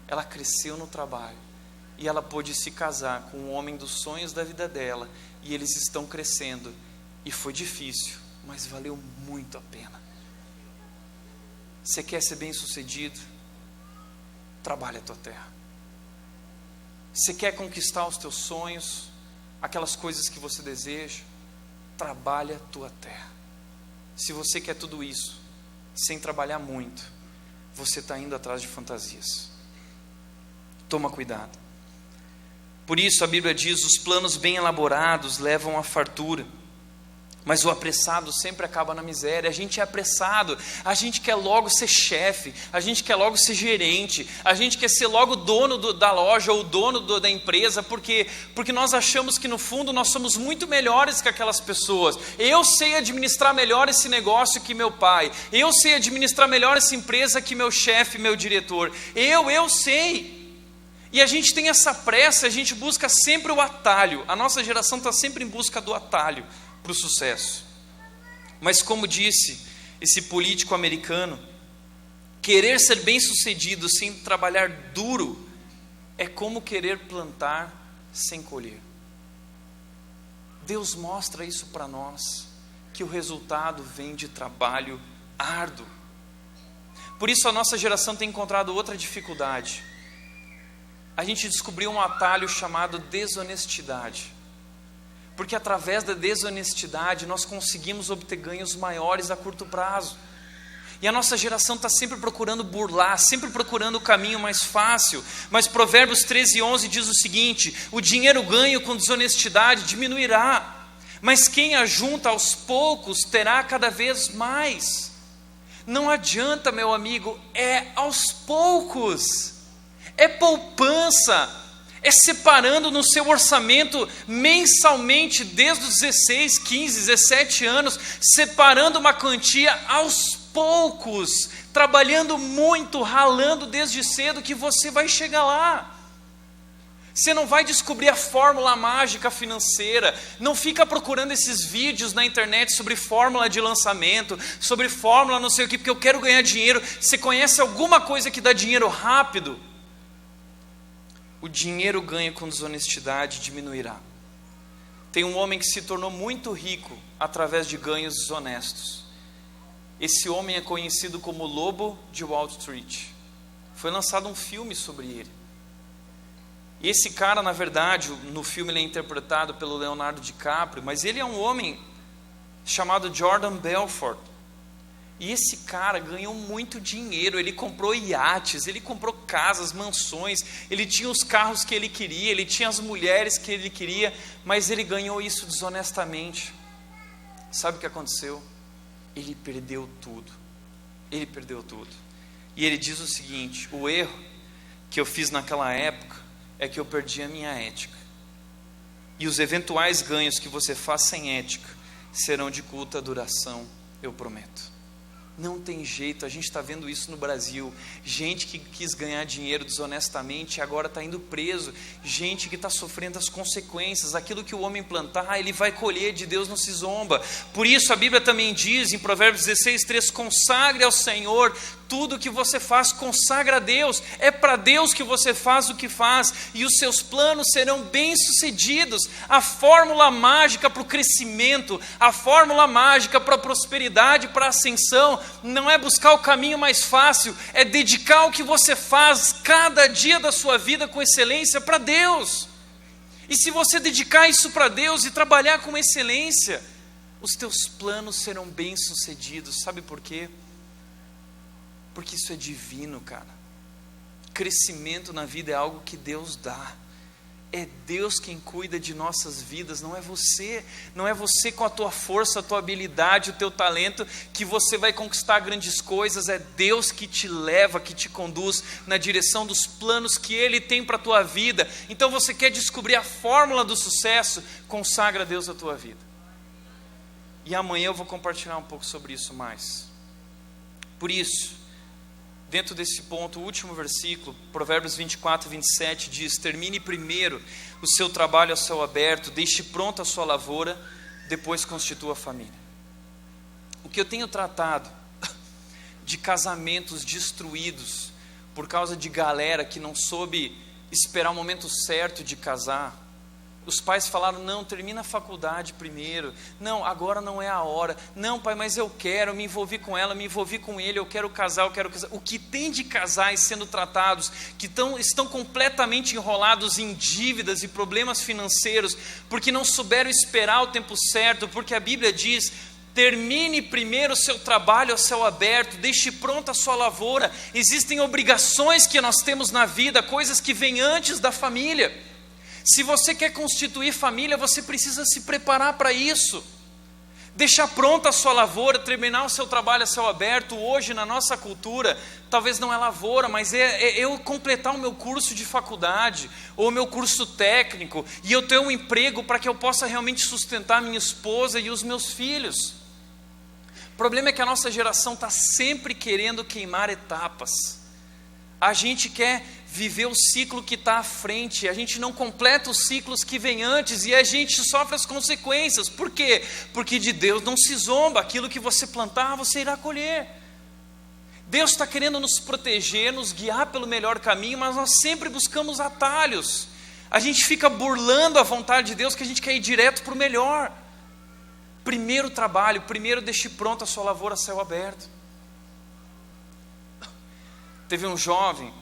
ela cresceu no trabalho e ela pôde se casar com o homem dos sonhos da vida dela, e eles estão crescendo. E foi difícil, mas valeu muito a pena. Você quer ser bem sucedido? Trabalha a tua terra. Você quer conquistar os teus sonhos, aquelas coisas que você deseja? Trabalha a tua terra. Se você quer tudo isso sem trabalhar muito, você está indo atrás de fantasias. Toma cuidado. Por isso a Bíblia diz: os planos bem elaborados levam à fartura, mas o apressado sempre acaba na miséria. A gente é apressado, a gente quer logo ser chefe, a gente quer logo ser gerente, a gente quer ser logo dono da loja ou dono da empresa, porque nós achamos que no fundo nós somos muito melhores que aquelas pessoas. Eu sei administrar melhor esse negócio que meu pai, eu sei administrar melhor essa empresa que meu chefe, meu diretor, eu sei. E a gente tem essa pressa, a gente busca sempre o atalho. A nossa geração está sempre em busca do atalho para o sucesso. Mas como disse esse político americano, querer ser bem sucedido sem trabalhar duro é como querer plantar sem colher. Deus mostra isso para nós, que o resultado vem de trabalho árduo. Por isso a nossa geração tem encontrado outra dificuldade. A gente descobriu um atalho chamado desonestidade. Porque através da desonestidade nós conseguimos obter ganhos maiores a curto prazo. E a nossa geração está sempre procurando burlar, sempre procurando o caminho mais fácil. Mas Provérbios 13:11 diz o seguinte: o dinheiro ganho com desonestidade diminuirá, mas quem ajunta aos poucos terá cada vez mais. Não adianta, meu amigo, é aos poucos, é poupança. É separando no seu orçamento mensalmente, desde os 16, 15, 17 anos, separando uma quantia aos poucos, trabalhando muito, ralando desde cedo, que você vai chegar lá. Você não vai descobrir a fórmula mágica financeira. Não fica procurando esses vídeos na internet sobre fórmula de lançamento, sobre fórmula não sei o que, porque eu quero ganhar dinheiro. Você conhece alguma coisa que dá dinheiro rápido? O dinheiro ganho com desonestidade diminuirá. Tem um homem que se tornou muito rico através de ganhos desonestos. Esse homem é conhecido como o Lobo de Wall Street. Foi lançado um filme sobre ele. E esse cara, na verdade, no filme ele é interpretado pelo Leonardo DiCaprio, mas ele é um homem chamado Jordan Belfort. E esse cara ganhou muito dinheiro, ele comprou iates, ele comprou casas, mansões, ele tinha os carros que ele queria, ele tinha as mulheres que ele queria, mas ele ganhou isso desonestamente. Sabe o que aconteceu? Ele perdeu tudo. Ele perdeu tudo. E ele diz o seguinte: o erro que eu fiz naquela época é que eu perdi a minha ética. E os eventuais ganhos que você faz sem ética serão de curta duração, eu prometo. Não tem jeito, a gente está vendo isso no Brasil. Gente que quis ganhar dinheiro desonestamente e agora está indo preso. Gente que está sofrendo as consequências. Aquilo que o homem plantar, ele vai colher, de Deus não se zomba. Por isso a Bíblia também diz em Provérbios 16:3: consagre ao Senhor tudo que você faz, consagra a Deus. É para Deus que você faz o que faz, e os seus planos serão bem-sucedidos. A fórmula mágica para o crescimento, a fórmula mágica para a prosperidade, para a ascensão, não é buscar o caminho mais fácil, é dedicar o que você faz cada dia da sua vida com excelência para Deus. E se você dedicar isso para Deus e trabalhar com excelência, os teus planos serão bem-sucedidos. Sabe por quê? Porque isso é divino, cara. Crescimento na vida é algo que Deus dá. É Deus quem cuida de nossas vidas, não é você. Não é você com a tua força, a tua habilidade, o teu talento, que você vai conquistar grandes coisas. É Deus que te leva, que te conduz na direção dos planos que Ele tem para a tua vida. Então você quer descobrir a fórmula do sucesso? Consagra a Deus a tua vida. E amanhã eu vou compartilhar um pouco sobre isso mais. Por isso, dentro desse ponto, o último versículo, Provérbios 24:27 diz: termine primeiro o seu trabalho a céu aberto, deixe pronta a sua lavoura, depois constitua a família. O que eu tenho tratado de casamentos destruídos por causa de galera que não soube esperar o momento certo de casar. Os pais falaram: não, termina a faculdade primeiro. Não, agora não é a hora. Não, pai, mas eu quero, me envolvi com ela, me envolvi com ele, eu quero casar, eu quero casar. O que tem de casais sendo tratados, que estão completamente enrolados em dívidas e problemas financeiros, porque não souberam esperar o tempo certo, porque a Bíblia diz: termine primeiro o seu trabalho a céu aberto, deixe pronta a sua lavoura. Existem obrigações que nós temos na vida, coisas que vêm antes da família. Se você quer constituir família, você precisa se preparar para isso. Deixar pronta a sua lavoura, terminar o seu trabalho a céu aberto. Hoje, na nossa cultura, talvez não é lavoura, mas é eu completar o meu curso de faculdade, ou o meu curso técnico, e eu ter um emprego para que eu possa realmente sustentar minha esposa e os meus filhos. O problema é que a nossa geração está sempre querendo queimar etapas. A gente quer viver o ciclo que está à frente, a gente não completa os ciclos que vêm antes, e a gente sofre as consequências. Por quê? Porque de Deus não se zomba, aquilo que você plantar, você irá colher. Deus está querendo nos proteger, nos guiar pelo melhor caminho, mas nós sempre buscamos atalhos. A gente fica burlando a vontade de Deus, que a gente quer ir direto para o melhor. Primeiro trabalho, primeiro deixe pronta a sua lavoura a céu aberto. Teve um jovem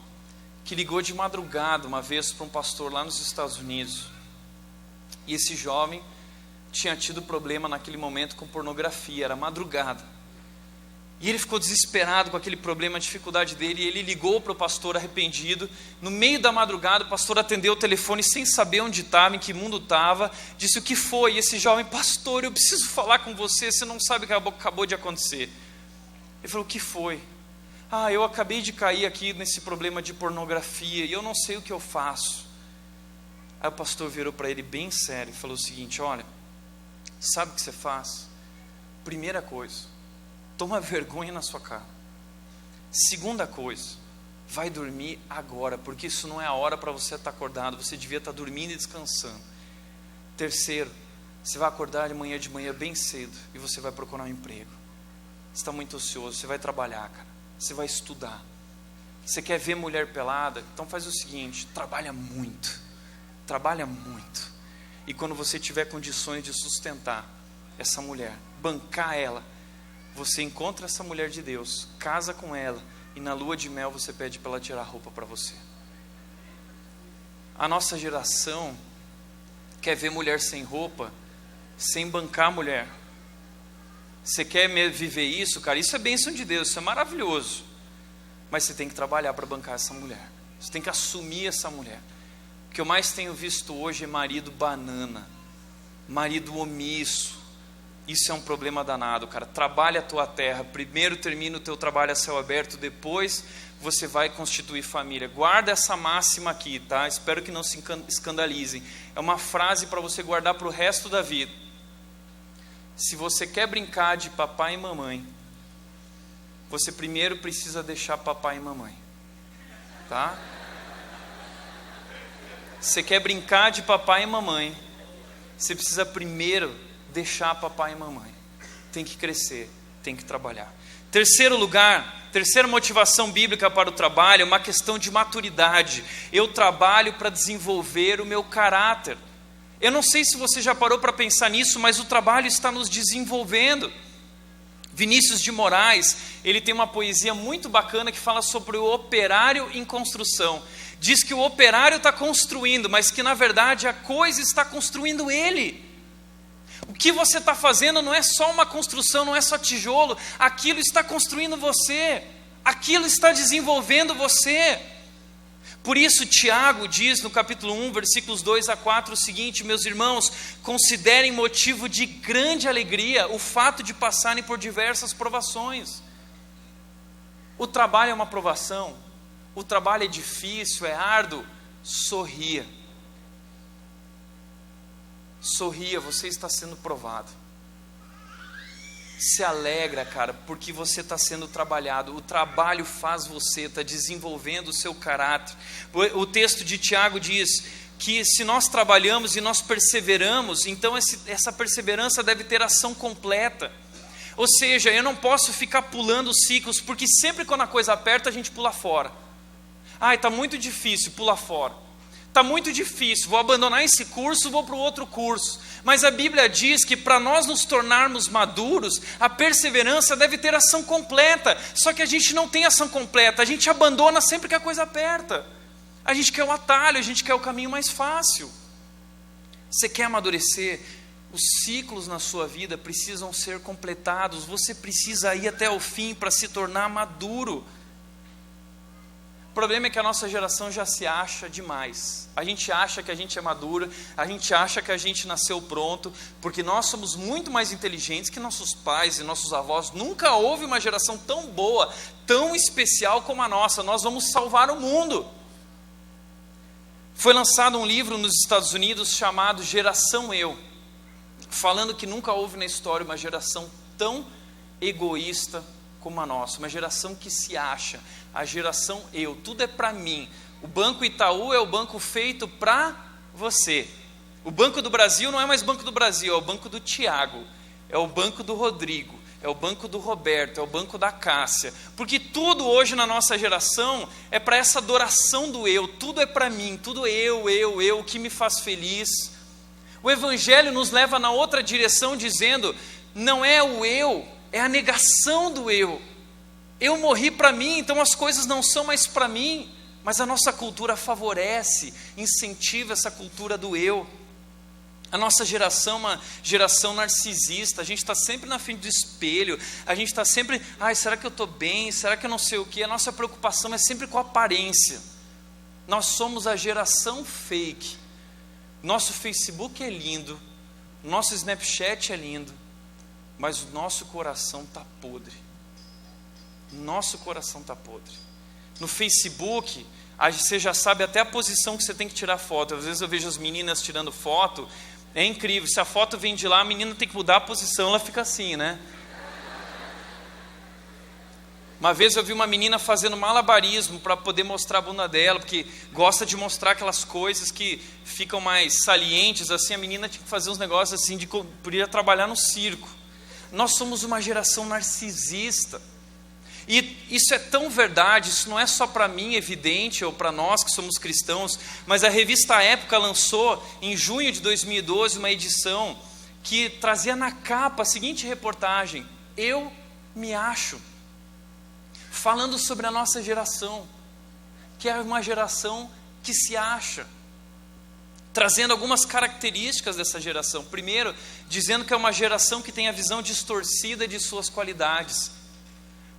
que ligou de madrugada uma vez para um pastor lá nos Estados Unidos. E esse jovem tinha tido problema naquele momento com pornografia, era madrugada. E ele ficou desesperado com aquele problema, a dificuldade dele, e ele ligou para o pastor arrependido. No meio da madrugada, o pastor atendeu o telefone sem saber onde estava, em que mundo estava, disse: o que foi? E esse jovem: pastor, eu preciso falar com você, você não sabe o que acabou de acontecer. Ele falou: o que foi? Eu acabei de cair aqui nesse problema de pornografia e eu não sei o que eu faço. Aí o pastor virou para ele bem sério e falou o seguinte: olha, sabe o que você faz? Primeira coisa, toma vergonha na sua cara. Segunda coisa, vai dormir agora, porque isso não é a hora para você estar acordado, você devia estar dormindo e descansando. Terceiro, você vai acordar de manhã bem cedo e você vai procurar um emprego. Você está muito ansioso, você vai trabalhar, cara, você vai estudar. Você quer ver mulher pelada? Então faz o seguinte, trabalha muito, e quando você tiver condições de sustentar essa mulher, bancar ela, você encontra essa mulher de Deus, casa com ela, e na lua de mel você pede para ela tirar a roupa para você. A nossa geração quer ver mulher sem roupa, sem bancar a mulher. Você quer viver isso, cara? Isso é bênção de Deus, isso é maravilhoso. Mas você tem que trabalhar para bancar essa mulher. Você tem que assumir essa mulher. O que eu mais tenho visto hoje é marido banana, marido omisso. Isso é um problema danado, cara. Trabalha a tua terra. Primeiro termina o teu trabalho a céu aberto, depois você vai constituir família. Guarda essa máxima aqui, tá? Espero que não se escandalizem. É uma frase para você guardar para o resto da vida. Se você quer brincar de papai e mamãe, você primeiro precisa deixar papai e mamãe, tá? Você quer brincar de papai e mamãe, você precisa primeiro deixar papai e mamãe. Tem que crescer, tem que trabalhar. Terceiro lugar, terceira motivação bíblica para o trabalho é uma questão de maturidade. Eu trabalho para desenvolver o meu caráter. Eu não sei se você já parou para pensar nisso, mas o trabalho está nos desenvolvendo. Vinícius de Moraes, ele tem uma poesia muito bacana que fala sobre o operário em construção. Diz que o operário está construindo, mas que na verdade a coisa está construindo ele. O que você está fazendo não é só uma construção, não é só tijolo, aquilo está construindo você, aquilo está desenvolvendo você. Por isso Tiago diz no capítulo 1, versículos 2 a 4 o seguinte: meus irmãos, considerem motivo de grande alegria o fato de passarem por diversas provações. O trabalho é uma provação, o trabalho é difícil, é árduo, sorria. Sorria, você está sendo provado. Se alegra, cara, porque você está sendo trabalhado. O trabalho faz você, está desenvolvendo o seu caráter. O texto de Tiago diz que se nós trabalhamos e nós perseveramos, então essa perseverança deve ter ação completa. Ou seja, eu não posso ficar pulando ciclos, porque sempre quando a coisa aperta a gente pula fora. Ai, está muito difícil, pula fora. Está muito difícil, vou abandonar esse curso, vou para o outro curso. Mas a Bíblia diz que para nós nos tornarmos maduros, a perseverança deve ter ação completa. Só que a gente não tem ação completa, a gente abandona sempre que a coisa aperta. A gente quer o atalho, a gente quer o caminho mais fácil. Você quer amadurecer? Os ciclos na sua vida precisam ser completados. Você precisa ir até o fim para se tornar maduro. O problema é que a nossa geração já se acha demais. A gente acha que a gente é madura, a gente acha que a gente nasceu pronto, porque nós somos muito mais inteligentes que nossos pais e nossos avós. Nunca houve uma geração tão boa, tão especial como a nossa. Nós vamos salvar o mundo. Foi lançado um livro nos Estados Unidos chamado Geração Eu, falando que nunca houve na história uma geração tão egoísta como a nossa, uma geração que se acha, a geração eu, tudo é para mim. O Banco Itaú é o banco feito para você. O Banco do Brasil não é mais Banco do Brasil, é o Banco do Tiago, é o Banco do Rodrigo, é o Banco do Roberto, é o Banco da Cássia, porque tudo hoje na nossa geração é para essa adoração do eu, tudo é para mim, tudo eu, o que me faz feliz. O Evangelho nos leva na outra direção dizendo, não é o eu, é a negação do eu. Eu morri para mim, então as coisas não são mais para mim. Mas a nossa cultura favorece, incentiva essa cultura do eu. A nossa geração é uma geração narcisista. A gente está sempre na frente do espelho. A gente está sempre, será que eu estou bem? Será que eu não sei o quê? A nossa preocupação é sempre com a aparência. Nós somos a geração fake. Nosso Facebook é lindo. Nosso Snapchat é lindo. Mas o nosso coração está podre. Nosso coração está podre. No Facebook, você já sabe até a posição que você tem que tirar foto. Às vezes eu vejo as meninas tirando foto. É incrível. Se a foto vem de lá, a menina tem que mudar a posição. Ela fica assim, né? Uma vez eu vi uma menina fazendo malabarismo para poder mostrar a bunda dela, porque gosta de mostrar aquelas coisas que ficam mais salientes, assim. A menina tinha que fazer uns negócios assim, podia trabalhar no circo. Nós somos uma geração narcisista. E isso é tão verdade, isso não é só para mim evidente, ou para nós que somos cristãos, mas a revista Época lançou, em junho de 2012, uma edição que trazia na capa a seguinte reportagem: eu me acho. Falando sobre a nossa geração, que é uma geração que se acha, trazendo algumas características dessa geração. Primeiro, dizendo que é uma geração que tem a visão distorcida de suas qualidades,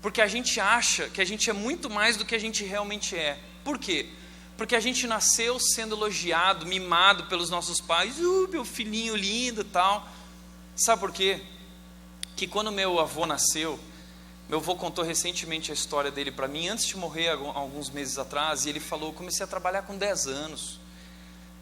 porque a gente acha que a gente é muito mais do que a gente realmente é. Por quê? Porque a gente nasceu sendo elogiado, mimado pelos nossos pais, meu filhinho lindo e tal. Sabe por quê? Que quando meu avô nasceu, meu avô contou recentemente a história dele para mim, antes de morrer, alguns meses atrás, e ele falou: eu comecei a trabalhar com 10 anos.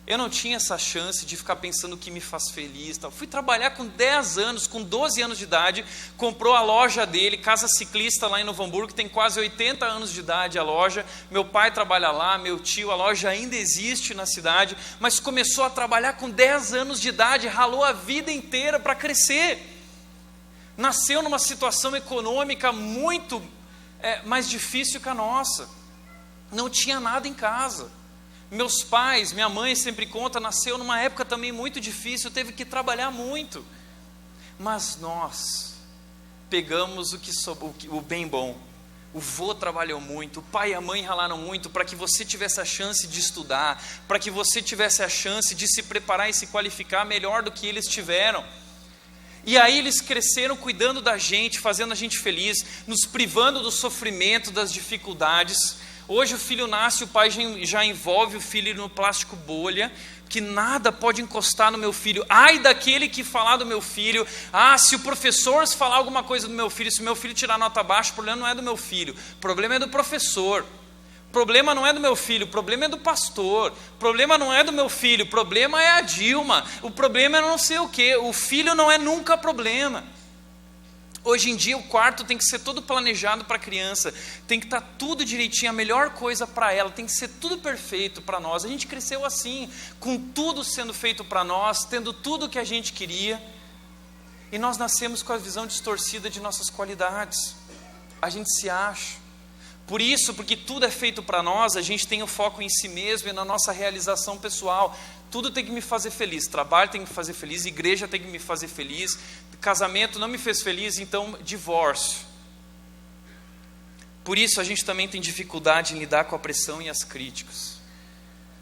Eu não tinha essa chance de ficar pensando o que me faz feliz. Tal. Fui trabalhar com 10 anos, com 12 anos de idade, comprou a loja dele, Casa Ciclista, lá em Novo Hamburgo, que tem quase 80 anos de idade a loja. Meu pai trabalha lá, meu tio, a loja ainda existe na cidade, mas começou a trabalhar com 10 anos de idade, ralou a vida inteira para crescer. Nasceu numa situação econômica muito mais difícil que a nossa. Não tinha nada em casa. Meus pais, minha mãe sempre conta, nasceu numa época também muito difícil, teve que trabalhar muito. Mas nós pegamos o bem bom. O vô trabalhou muito, o pai e a mãe ralaram muito para que você tivesse a chance de estudar, para que você tivesse a chance de se preparar e se qualificar melhor do que eles tiveram. E aí eles cresceram cuidando da gente, fazendo a gente feliz, nos privando do sofrimento, das dificuldades. Hoje o filho nasce, o pai já envolve o filho no plástico bolha, que nada pode encostar no meu filho. Ai daquele que falar do meu filho, se o professor falar alguma coisa do meu filho, se o meu filho tirar nota baixa, o problema não é do meu filho, o problema é do professor. O problema não é do meu filho, o problema é do pastor. O problema não é do meu filho, o problema é a Dilma. O problema é não sei o quê. O filho não é nunca problema. Hoje em dia o quarto tem que ser todo planejado para a criança. Tem que estar tudo direitinho, a melhor coisa para ela. Tem que ser tudo perfeito para nós. A gente cresceu assim, com tudo sendo feito para nós, tendo tudo o que a gente queria. E nós nascemos com a visão distorcida de nossas qualidades. A gente se acha. Por isso, porque tudo é feito para nós, a gente tem o foco em si mesmo e na nossa realização pessoal. Tudo tem que me fazer feliz, trabalho tem que me fazer feliz, igreja tem que me fazer feliz, casamento não me fez feliz, então divórcio. Por isso a gente também tem dificuldade em lidar com a pressão e as críticas.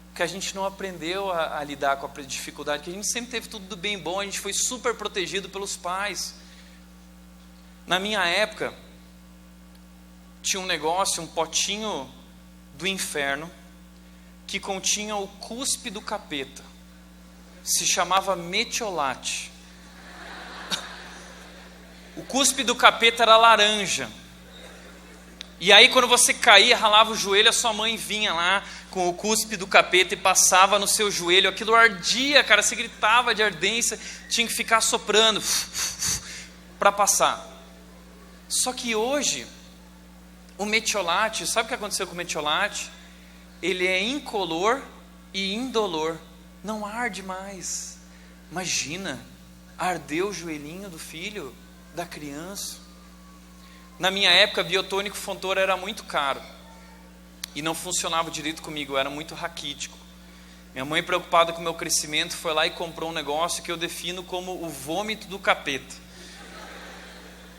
Porque a gente não aprendeu a lidar com a dificuldade, porque a gente sempre teve tudo bem bom, a gente foi super protegido pelos pais. Na minha época, tinha um negócio, um potinho do inferno, que continha o cuspe do capeta. Se chamava metiolate. O cuspe do capeta era laranja. E aí quando você caía, ralava o joelho, a sua mãe vinha lá com o cuspe do capeta e passava no seu joelho. Aquilo ardia, cara, você gritava de ardência, tinha que ficar soprando para passar. Só que hoje, o metiolate, sabe o que aconteceu com o metiolate? Ele é incolor e indolor, não arde mais. Imagina, ardeu o joelhinho do filho, da criança. Na minha época, biotônico Fontoura era muito caro e não funcionava direito comigo, eu era muito raquítico. Minha mãe, preocupada com o meu crescimento, foi lá e comprou um negócio que eu defino como o vômito do capeta.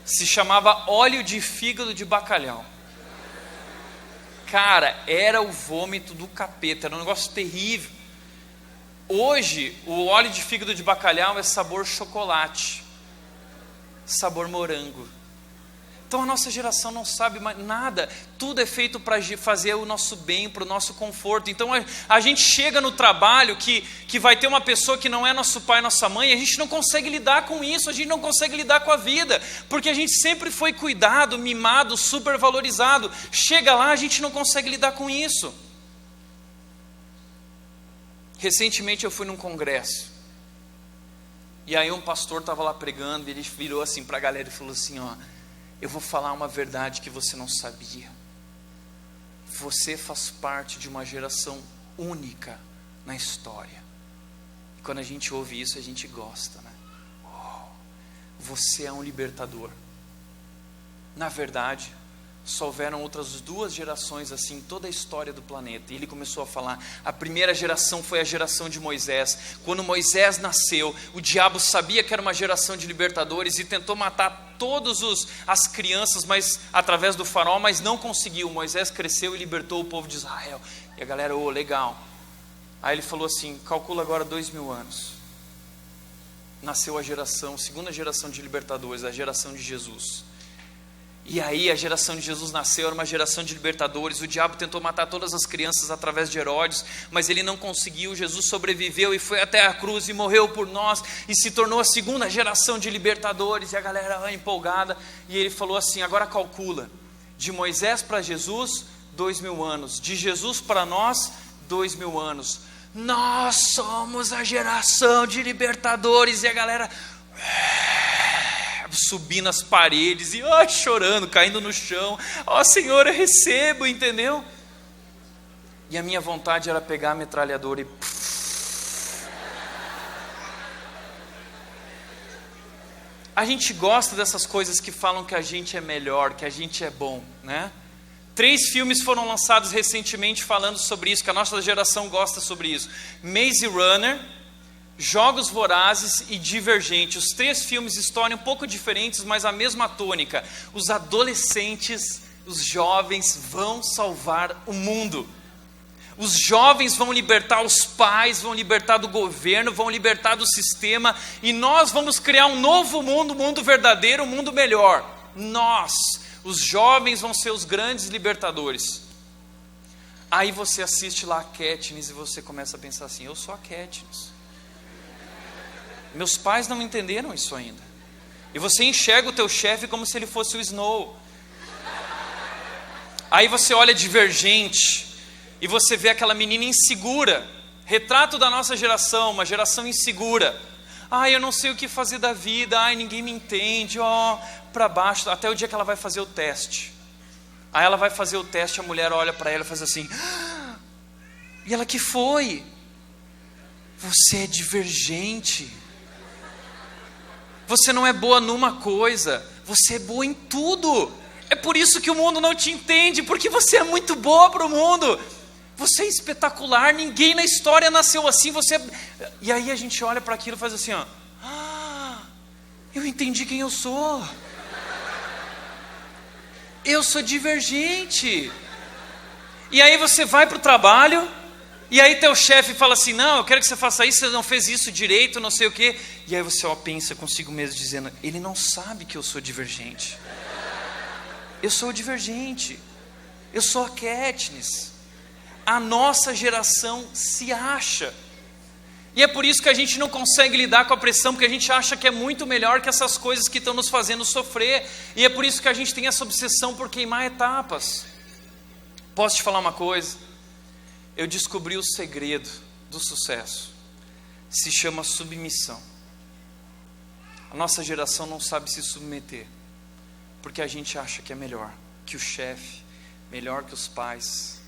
Se chamava óleo de fígado de bacalhau. Cara, era o vômito do capeta, era um negócio terrível. Hoje, o óleo de fígado de bacalhau é sabor chocolate, sabor morango. Então a nossa geração não sabe mais nada, tudo é feito para fazer o nosso bem, para o nosso conforto. Então a gente chega no trabalho que vai ter uma pessoa que não é nosso pai, nossa mãe, a gente não consegue lidar com isso, a gente não consegue lidar com a vida, porque a gente sempre foi cuidado, mimado, supervalorizado. Chega lá, a gente não consegue lidar com isso. Recentemente eu fui num congresso, e aí um pastor estava lá pregando, e ele virou assim para a galera e falou assim, eu vou falar uma verdade que você não sabia. Você faz parte de uma geração única na história. E quando a gente ouve isso, a gente gosta, né? Você é um libertador. Na verdade, só houveram outras 2 gerações assim em toda a história do planeta. E ele começou a falar, a primeira geração foi a geração de Moisés. Quando Moisés nasceu, o diabo sabia que era uma geração de libertadores e tentou matar todas as crianças, mas através do faraó, mas não conseguiu. Moisés cresceu e libertou o povo de Israel. E a galera, legal. Aí ele falou assim, calcula agora 2000 anos. Nasceu a segunda geração de libertadores, a geração de Jesus. E aí a geração de Jesus nasceu, era uma geração de libertadores. O diabo tentou matar todas as crianças através de Herodes, mas ele não conseguiu. Jesus sobreviveu e foi até a cruz e morreu por nós e se tornou a segunda geração de libertadores. E a galera empolgada, e ele falou assim, agora calcula, de Moisés para Jesus, 2000 anos, de Jesus para nós, 2000 anos. Nós somos a geração de libertadores. E a galera subindo as paredes e chorando, caindo no chão. Senhor, eu recebo, entendeu? E a minha vontade era pegar a metralhadora e a gente gosta dessas coisas que falam que a gente é melhor, que a gente é bom, né? 3 filmes foram lançados recentemente falando sobre isso, que a nossa geração gosta sobre isso. Maze Runner, Jogos Vorazes e Divergente. Os 3 filmes, história um pouco diferentes, mas a mesma tônica. Os adolescentes, os jovens vão salvar o mundo. Os jovens vão libertar os pais, vão libertar do governo, vão libertar do sistema, e nós vamos criar um novo mundo, um mundo verdadeiro, um mundo melhor. Nós, os jovens, vão ser os grandes libertadores. Aí você assiste lá a Katniss e você começa a pensar assim, eu sou a Katniss. Meus pais não entenderam isso ainda. E você enxerga o teu chefe como se ele fosse o Snow. Aí você olha Divergente e você vê aquela menina insegura. Retrato da nossa geração, uma geração insegura. Eu não sei o que fazer da vida, ninguém me entende, para baixo, até o dia que ela vai fazer o teste. Aí ela vai fazer o teste, a mulher olha para ela e faz assim, e ela, que foi? Você é divergente. Você não é boa numa coisa, você é boa em tudo. É por isso que o mundo não te entende, porque você é muito boa para o mundo. Você é espetacular, ninguém na história nasceu assim. E aí a gente olha para aquilo e faz assim, eu entendi quem eu sou. Eu sou divergente. E aí você vai para o trabalho, e aí teu chefe fala assim, não, eu quero que você faça isso, você não fez isso direito, não sei o quê. E aí você pensa consigo mesmo dizendo, ele não sabe que eu sou divergente. Eu sou divergente. Eu sou a Katniss. A nossa geração se acha. E é por isso que a gente não consegue lidar com a pressão, porque a gente acha que é muito melhor que essas coisas que estão nos fazendo sofrer. E é por isso que a gente tem essa obsessão por queimar etapas. Posso te falar uma coisa? Eu descobri o segredo do sucesso. Se chama submissão. A nossa geração não sabe se submeter, porque a gente acha que é melhor que o chefe, melhor que os pais.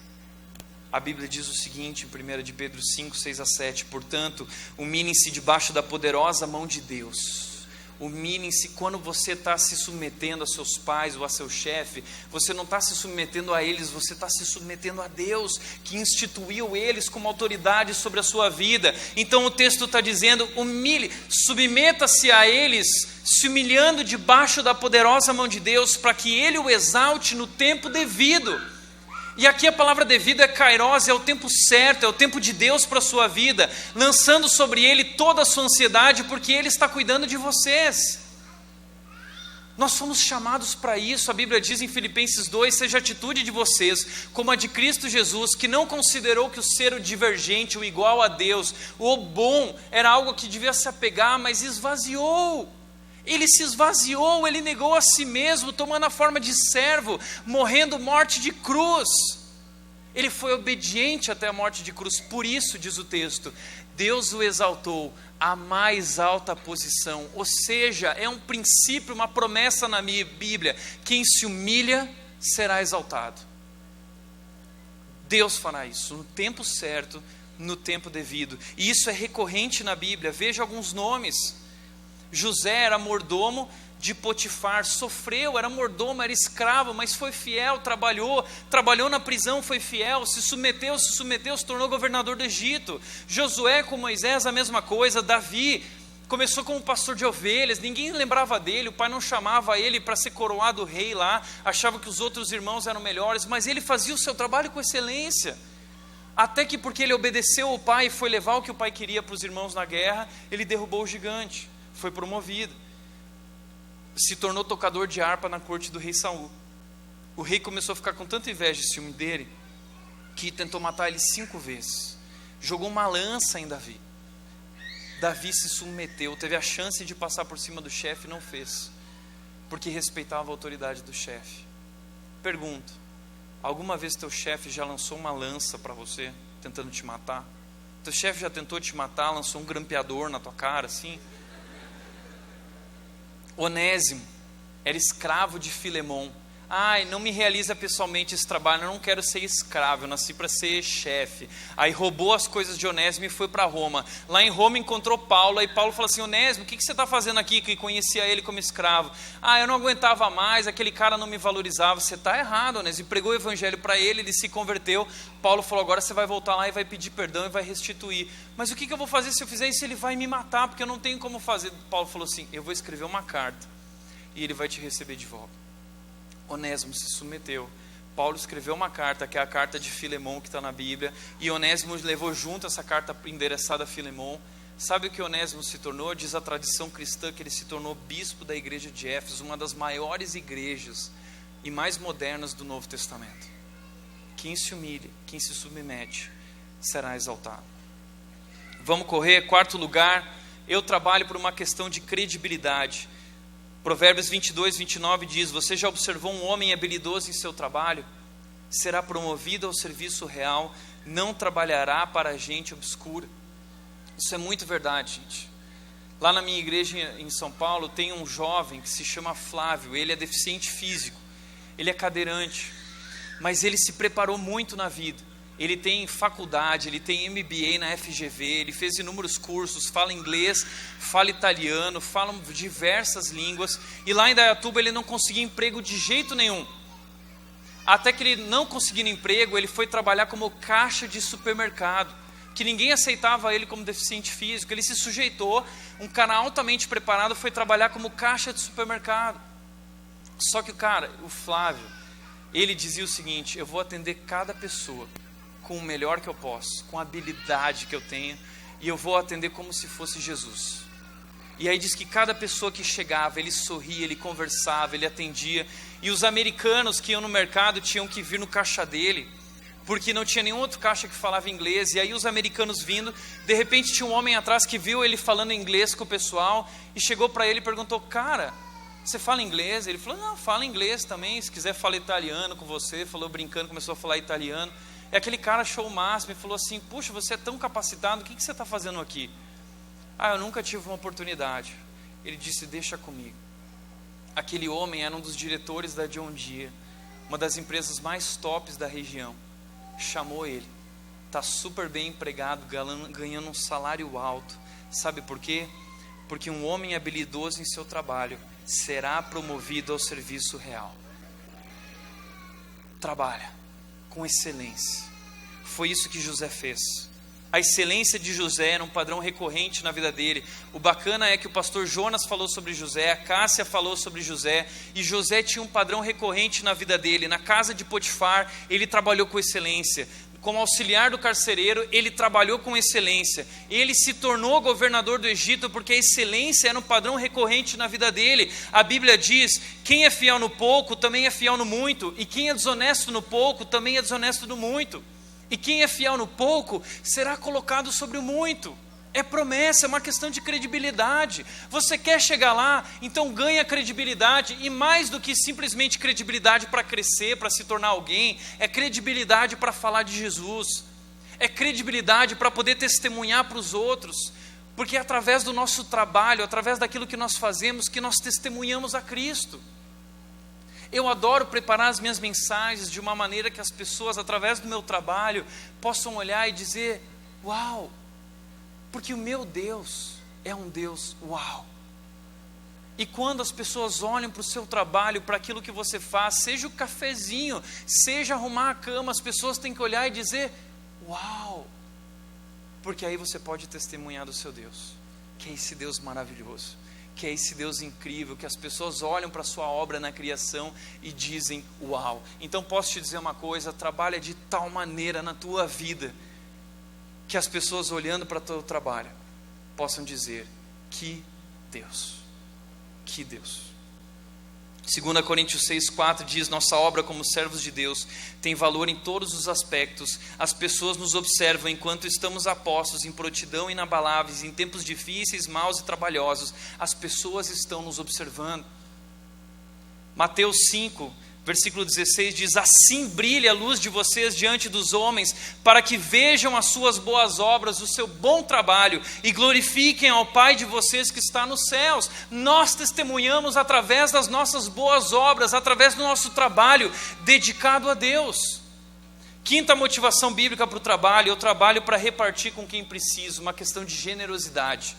A Bíblia diz o seguinte, em 1 de Pedro 5, 6 a 7, portanto, humilhem-se debaixo da poderosa mão de Deus. Humilhem-se. Quando você está se submetendo a seus pais ou a seu chefe, você não está se submetendo a eles, você está se submetendo a Deus, que instituiu eles como autoridade sobre a sua vida. Então o texto está dizendo, submeta-se a eles, se humilhando debaixo da poderosa mão de Deus, para que Ele o exalte no tempo devido. E aqui a palavra devido é kairos, é o tempo certo, é o tempo de Deus para a sua vida, lançando sobre Ele toda a sua ansiedade, porque Ele está cuidando de vocês. Nós fomos chamados para isso. A Bíblia diz em Filipenses 2, seja a atitude de vocês como a de Cristo Jesus, que não considerou que o ser o divergente, o igual a Deus, o bom, era algo que devia se apegar, mas esvaziou. Ele se esvaziou, Ele negou a si mesmo, tomando a forma de servo, morrendo morte de cruz. Ele foi obediente até a morte de cruz. Por isso, diz o texto, Deus o exaltou à mais alta posição. Ou seja, é um princípio, uma promessa na minha Bíblia. Quem se humilha será exaltado. Deus fará isso no tempo certo, no tempo devido. E isso é recorrente na Bíblia. Veja alguns nomes. José era mordomo de Potifar, sofreu, era mordomo, era escravo, mas foi fiel, trabalhou na prisão, foi fiel, se submeteu, se tornou governador do Egito. Josué com Moisés, a mesma coisa. Davi começou como pastor de ovelhas, ninguém lembrava dele, o pai não chamava ele para ser coroado rei lá, achava que os outros irmãos eram melhores, mas ele fazia o seu trabalho com excelência. Até que, porque ele obedeceu ao pai e foi levar o que o pai queria para os irmãos na guerra, ele derrubou o gigante, foi promovido. Se tornou tocador de harpa na corte do rei Saul. O rei começou a ficar com tanta inveja e ciúme dele, que tentou matar ele 5 vezes. Jogou uma lança em Davi. Davi se submeteu, teve a chance de passar por cima do chefe e não fez, porque respeitava a autoridade do chefe. Pergunto, alguma vez teu chefe já lançou uma lança para você, tentando te matar? Teu chefe já tentou te matar, lançou um grampeador na tua cara, assim? Onésimo era escravo de Filemon. Ai, não me realiza pessoalmente esse trabalho, eu não quero ser escravo, eu nasci para ser chefe. Aí roubou as coisas de Onésimo e foi para Roma. Lá em Roma encontrou Paulo, aí Paulo falou assim, Onésimo, o que você está fazendo aqui? Que conhecia ele como escravo. Ah, eu não aguentava mais, aquele cara não me valorizava. Você está errado, Onésimo. E pregou o evangelho para ele, ele se converteu. Paulo falou, agora você vai voltar lá e vai pedir perdão e vai restituir. Mas o que eu vou fazer se eu fizer isso? Ele vai me matar, porque eu não tenho como fazer. Paulo falou assim, eu vou escrever uma carta e ele vai te receber de volta. Onésimo se submeteu. Paulo escreveu uma carta, que é a carta de Filemon, que está na Bíblia, e Onésimo levou junto essa carta endereçada a Filemon. Sabe o que Onésimo se tornou? Diz a tradição cristã que ele se tornou bispo da igreja de Éfeso, uma das maiores igrejas e mais modernas do Novo Testamento. Quem se humilha, quem se submete, será exaltado. Vamos correr. 4º lugar, eu trabalho por uma questão de credibilidade. Provérbios 22, 29 diz, você já observou um homem habilidoso em seu trabalho? Será promovido ao serviço real, não trabalhará para a gente obscura. Isso é muito verdade, gente. Lá na minha igreja em São Paulo, tem um jovem que se chama Flávio, ele é deficiente físico, ele é cadeirante, mas ele se preparou muito na vida. Ele tem faculdade, ele tem MBA na FGV, ele fez inúmeros cursos, fala inglês, fala italiano, fala diversas línguas. E lá em Dayatuba ele não conseguia emprego de jeito nenhum. Até que ele não conseguindo emprego, ele foi trabalhar como caixa de supermercado, que ninguém aceitava ele como deficiente físico. Ele se sujeitou, um cara altamente preparado, foi trabalhar como caixa de supermercado. Só que o Flávio, ele dizia o seguinte, eu vou atender cada pessoa com o melhor que eu posso, com a habilidade que eu tenho, e eu vou atender como se fosse Jesus. E aí diz que cada pessoa que chegava, ele sorria, ele conversava, ele atendia, e os americanos que iam no mercado tinham que vir no caixa dele, porque não tinha nenhum outro caixa que falava inglês. E aí os americanos vindo, de repente tinha um homem atrás que viu ele falando inglês com o pessoal, e chegou para ele e perguntou, cara, você fala inglês? Ele falou, não, fala inglês também, se quiser fala italiano com você. Falou brincando, começou a falar italiano. E aquele cara achou o máximo e falou assim, puxa, você é tão capacitado, o que você está fazendo aqui? Ah, eu nunca tive uma oportunidade. Ele disse, deixa comigo. Aquele homem era um dos diretores da John Deere, uma das empresas mais tops da região. Chamou ele, está super bem empregado, ganhando um salário alto. Sabe por quê? Porque um homem habilidoso em seu trabalho será promovido ao serviço real. Trabalha com excelência. Foi isso que José fez. A excelência de José era um padrão recorrente na vida dele. O bacana é que o pastor Jonas falou sobre José, a Cássia falou sobre José, e José tinha um padrão recorrente na vida dele. Na casa de Potifar, ele trabalhou com excelência. Como auxiliar do carcereiro, ele trabalhou com excelência. Ele se tornou governador do Egito porque a excelência era um padrão recorrente na vida dele. A Bíblia diz, quem é fiel no pouco também é fiel no muito, e quem é desonesto no pouco também é desonesto no muito. E quem é fiel no pouco será colocado sobre o muito. É promessa, é uma questão de credibilidade. Você quer chegar lá, então ganha credibilidade, e mais do que simplesmente credibilidade para crescer, para se tornar alguém, é credibilidade para falar de Jesus, é credibilidade para poder testemunhar para os outros, porque é através do nosso trabalho, através daquilo que nós fazemos, que nós testemunhamos a Cristo. Eu adoro preparar as minhas mensagens de uma maneira que as pessoas, através do meu trabalho, possam olhar e dizer: uau! Porque o meu Deus é um Deus uau. E quando as pessoas olham para o seu trabalho, para aquilo que você faz, seja o cafezinho, seja arrumar a cama, as pessoas têm que olhar e dizer: uau! Porque aí você pode testemunhar do seu Deus, que é esse Deus maravilhoso, que é esse Deus incrível, que as pessoas olham para a sua obra na criação e dizem: uau! Então posso te dizer uma coisa: trabalha de tal maneira na tua vida, que as pessoas olhando para o teu trabalho possam dizer: que Deus, que Deus. 2 Coríntios 6,4 diz: nossa obra como servos de Deus tem valor em todos os aspectos. As pessoas nos observam enquanto estamos a postos em prontidão inabaláveis, em tempos difíceis, maus e trabalhosos. As pessoas estão nos observando. Mateus 5, versículo 16 diz: assim brilha a luz de vocês diante dos homens, para que vejam as suas boas obras, o seu bom trabalho, e glorifiquem ao Pai de vocês que está nos céus. Nós testemunhamos através das nossas boas obras, através do nosso trabalho dedicado a Deus. Quinta motivação bíblica para o trabalho: eu trabalho para repartir com quem precisa, uma questão de generosidade.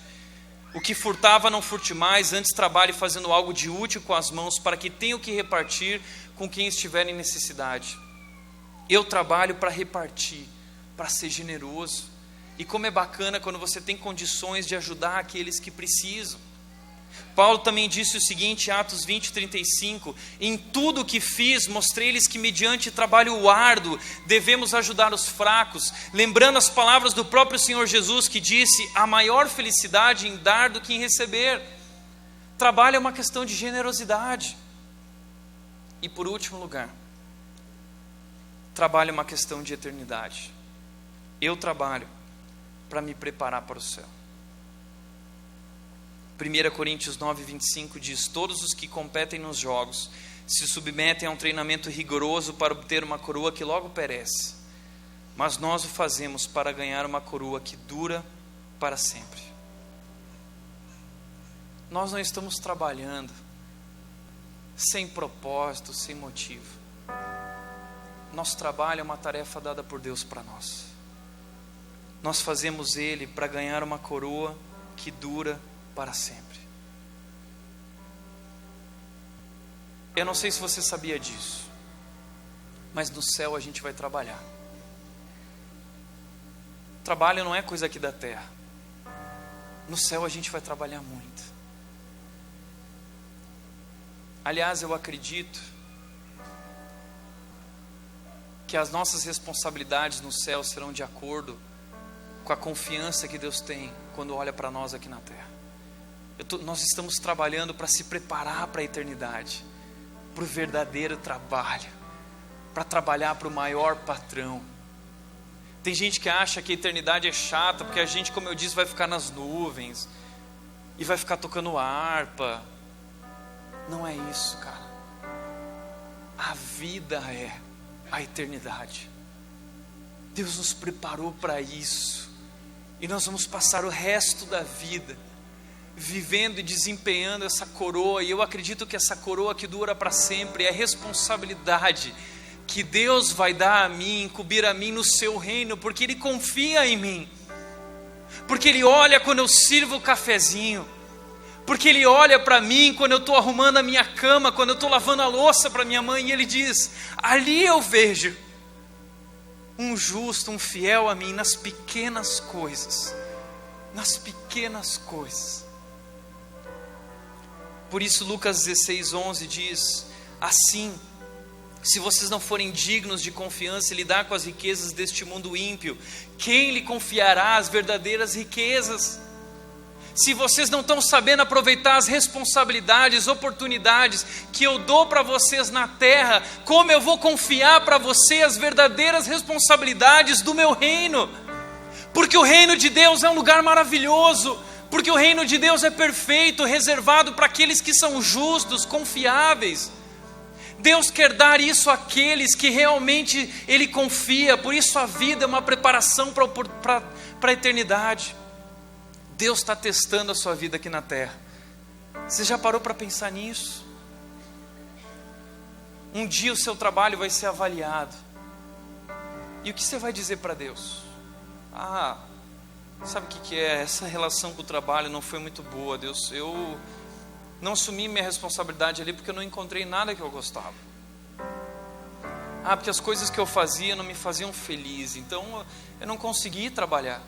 O que furtava não furte mais, antes trabalhe fazendo algo de útil com as mãos, para que tenha o que repartir com quem estiver em necessidade. Eu trabalho para repartir, para ser generoso. E como é bacana quando você tem condições de ajudar aqueles que precisam. Paulo também disse o seguinte, Atos 20:35: em tudo o que fiz, mostrei-lhes que mediante trabalho árduo devemos ajudar os fracos, lembrando as palavras do próprio Senhor Jesus, que disse: há maior felicidade em dar do que em receber. Trabalho é uma questão de generosidade. E por último lugar, trabalho é uma questão de eternidade. Eu trabalho para me preparar para o céu. 1 Coríntios 9:25 diz: todos os que competem nos jogos se submetem a um treinamento rigoroso para obter uma coroa que logo perece, mas nós o fazemos para ganhar uma coroa que dura para sempre. Nós não estamos trabalhando sem propósito, sem motivo. Nosso trabalho é uma tarefa dada por Deus para nós. Nós fazemos ele para ganhar uma coroa que dura para sempre. Eu não sei se você sabia disso, mas no céu a gente vai trabalhar. Trabalho não é coisa aqui da terra. No céu a gente vai trabalhar muito. Aliás, eu acredito que as nossas responsabilidades no céu serão de acordo com a confiança que Deus tem quando olha para nós aqui na terra. Nós estamos trabalhando para se preparar para a eternidade, para o verdadeiro trabalho, para trabalhar para o maior patrão. Tem gente que acha que a eternidade é chata, porque a gente, como eu disse, vai ficar nas nuvens e vai ficar tocando harpa. Não é isso, cara. A vida é a eternidade. Deus nos preparou para isso, e nós vamos passar o resto da vida vivendo e desempenhando essa coroa. E eu acredito que essa coroa que dura para sempre é a responsabilidade que Deus vai dar a mim, incumbir a mim no seu reino, porque Ele confia em mim, porque Ele olha quando eu sirvo o cafezinho, porque Ele olha para mim quando eu estou arrumando a minha cama, quando eu estou lavando a louça para minha mãe, e Ele diz: ali eu vejo um justo, um fiel a mim, nas pequenas coisas, nas pequenas coisas. Por isso Lucas 16:11 diz: assim, se vocês não forem dignos de confiança e lidar com as riquezas deste mundo ímpio, quem lhe confiará as verdadeiras riquezas? Se vocês não estão sabendo aproveitar as responsabilidades, oportunidades que eu dou para vocês na terra, como eu vou confiar para você as verdadeiras responsabilidades do meu reino? Porque o reino de Deus é um lugar maravilhoso, porque o reino de Deus é perfeito, reservado para aqueles que são justos, confiáveis. Deus quer dar isso àqueles que realmente Ele confia, por isso a vida é uma preparação para a eternidade. Deus está testando a sua vida aqui na terra. Você já parou para pensar nisso? Um dia o seu trabalho vai ser avaliado. E o que você vai dizer para Deus? Sabe o que é? Essa relação com o trabalho não foi muito boa, Deus. Eu não assumi minha responsabilidade ali porque eu não encontrei nada que eu gostava. Porque as coisas que eu fazia não me faziam feliz, então eu não consegui trabalhar.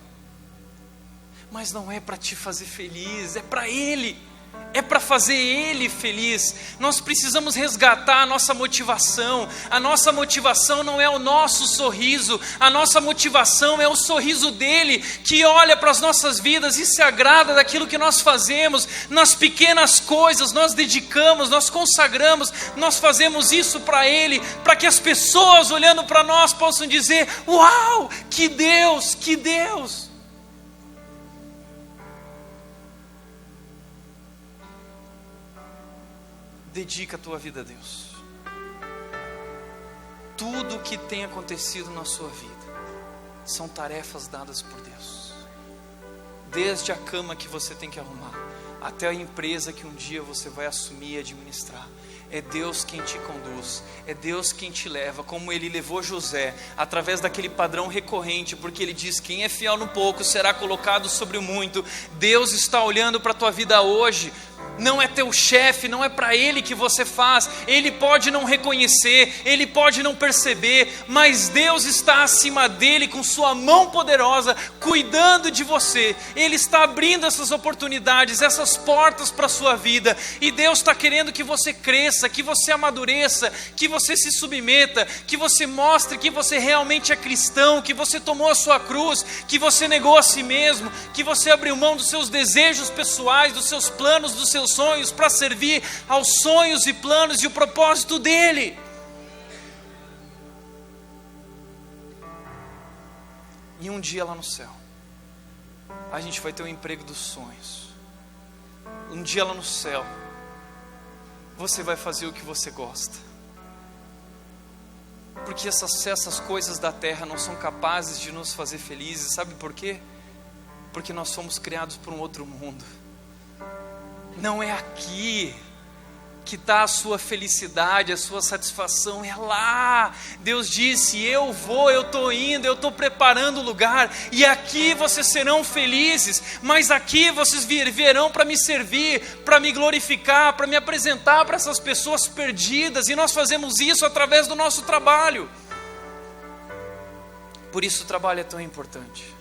Mas não é para te fazer feliz, é para Ele. É para fazer Ele feliz. Nós precisamos resgatar a nossa motivação. A nossa motivação não é o nosso sorriso. A nossa motivação é o sorriso dEle, que olha para as nossas vidas e se agrada daquilo que nós fazemos. Nas pequenas coisas nós dedicamos, nós consagramos, nós fazemos isso para Ele, para que as pessoas olhando para nós possam dizer: uau, que Deus, que Deus. Dedica a tua vida a Deus. Tudo o que tem acontecido na sua vida são tarefas dadas por Deus. Desde a cama que você tem que arrumar, até a empresa que um dia você vai assumir e administrar. É Deus quem te conduz, é Deus quem te leva, como Ele levou José, através daquele padrão recorrente, porque Ele diz: quem é fiel no pouco será colocado sobre o muito. Deus está olhando para a tua vida hoje. Não é teu chefe, não é para Ele que você faz. Ele pode não reconhecer, Ele pode não perceber, mas Deus está acima dele com sua mão poderosa, cuidando de você. Ele está abrindo essas oportunidades, essas portas para a sua vida. E Deus está querendo que você cresça, que você amadureça, que você se submeta, que você mostre que você realmente é cristão, que você tomou a sua cruz, que você negou a si mesmo, que você abriu mão dos seus desejos pessoais, dos seus planos, dos seus sonhos, para servir aos sonhos e planos e o propósito dEle. E um dia lá no céu, a gente vai ter o emprego dos sonhos. Um dia lá no céu, você vai fazer o que você gosta. Porque essas coisas da terra não são capazes de nos fazer felizes. Sabe por quê? Porque nós fomos criados por um outro mundo. Não é aqui que está a sua felicidade, a sua satisfação, é lá. Deus disse: eu estou indo, eu estou preparando o lugar, e aqui vocês serão felizes, mas aqui vocês virão para me servir, para me glorificar, para me apresentar para essas pessoas perdidas, e nós fazemos isso através do nosso trabalho. Por isso o trabalho é tão importante.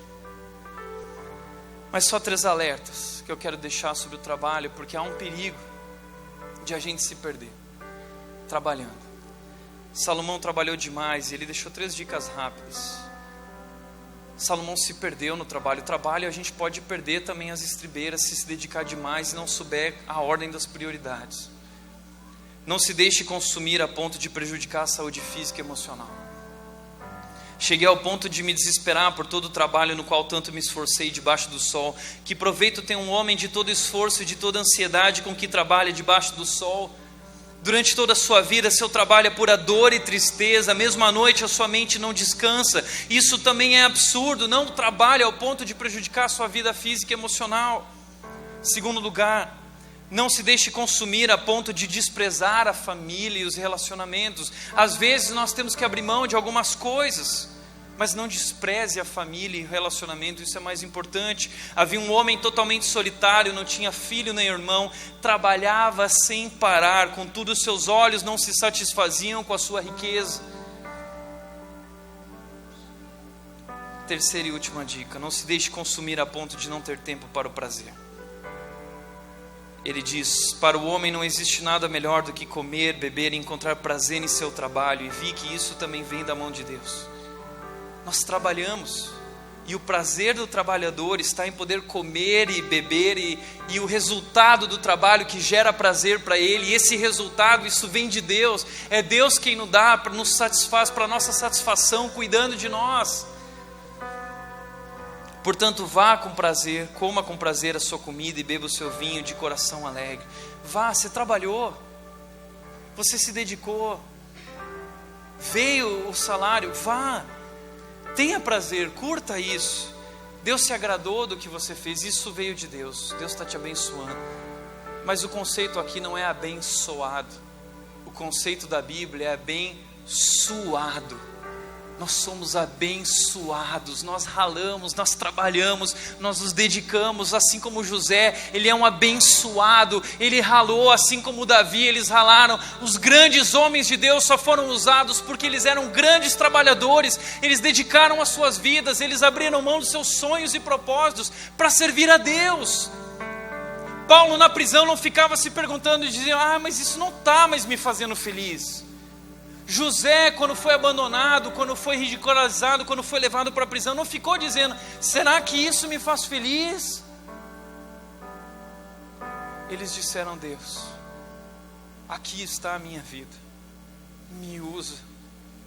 Mas só 3 alertas que eu quero deixar sobre o trabalho, porque há um perigo de a gente se perder trabalhando. Salomão trabalhou demais e ele deixou 3 dicas rápidas. Salomão se perdeu no trabalho. O trabalho, a gente pode perder também as estribeiras se dedicar demais e não souber a ordem das prioridades. Não se deixe consumir a ponto de prejudicar a saúde física e emocional. Cheguei ao ponto de me desesperar por todo o trabalho no qual tanto me esforcei debaixo do sol. Que proveito tem um homem de todo esforço e de toda ansiedade com que trabalha debaixo do sol? Durante toda a sua vida, seu trabalho é pura dor e tristeza. Mesmo à noite a sua mente não descansa. Isso também é absurdo. Não trabalhe ao ponto de prejudicar a sua vida física e emocional. Segundo lugar, não se deixe consumir a ponto de desprezar a família e os relacionamentos. Às vezes nós temos que abrir mão de algumas coisas, mas não despreze a família e o relacionamento, isso é mais importante. Havia um homem totalmente solitário, não tinha filho nem irmão, trabalhava sem parar, contudo os seus olhos não se satisfaziam com a sua riqueza. Terceira e última dica: não se deixe consumir a ponto de não ter tempo para o prazer. Ele diz: para o homem não existe nada melhor do que comer, beber e encontrar prazer em seu trabalho. E vi que isso também vem da mão de Deus. Nós trabalhamos, e o prazer do trabalhador está em poder comer e beber, e o resultado do trabalho que gera prazer para ele, e esse resultado, isso vem de Deus. É Deus quem nos dá, nos satisfaz, para a nossa satisfação, cuidando de nós. Portanto, vá com prazer, coma com prazer a sua comida e beba o seu vinho de coração alegre. Vá, você trabalhou, você se dedicou, veio o salário, vá, tenha prazer, curta isso. Deus se agradou do que você fez, isso veio de Deus, Deus está te abençoando. Mas o conceito aqui não é abençoado, o conceito da Bíblia é abençoado. Nós somos abençoados, nós ralamos, nós trabalhamos, nós nos dedicamos, assim como José, ele é um abençoado, ele ralou, assim como Davi, eles ralaram. Os grandes homens de Deus só foram usados porque eles eram grandes trabalhadores, eles dedicaram as suas vidas, eles abriram mão dos seus sonhos e propósitos para servir a Deus. Paulo na prisão não ficava se perguntando e dizia, mas isso não está mais me fazendo feliz. José, quando foi abandonado, quando foi ridicularizado, quando foi levado para a prisão, não ficou dizendo, será que isso me faz feliz? Eles disseram, Deus, aqui está a minha vida, me usa,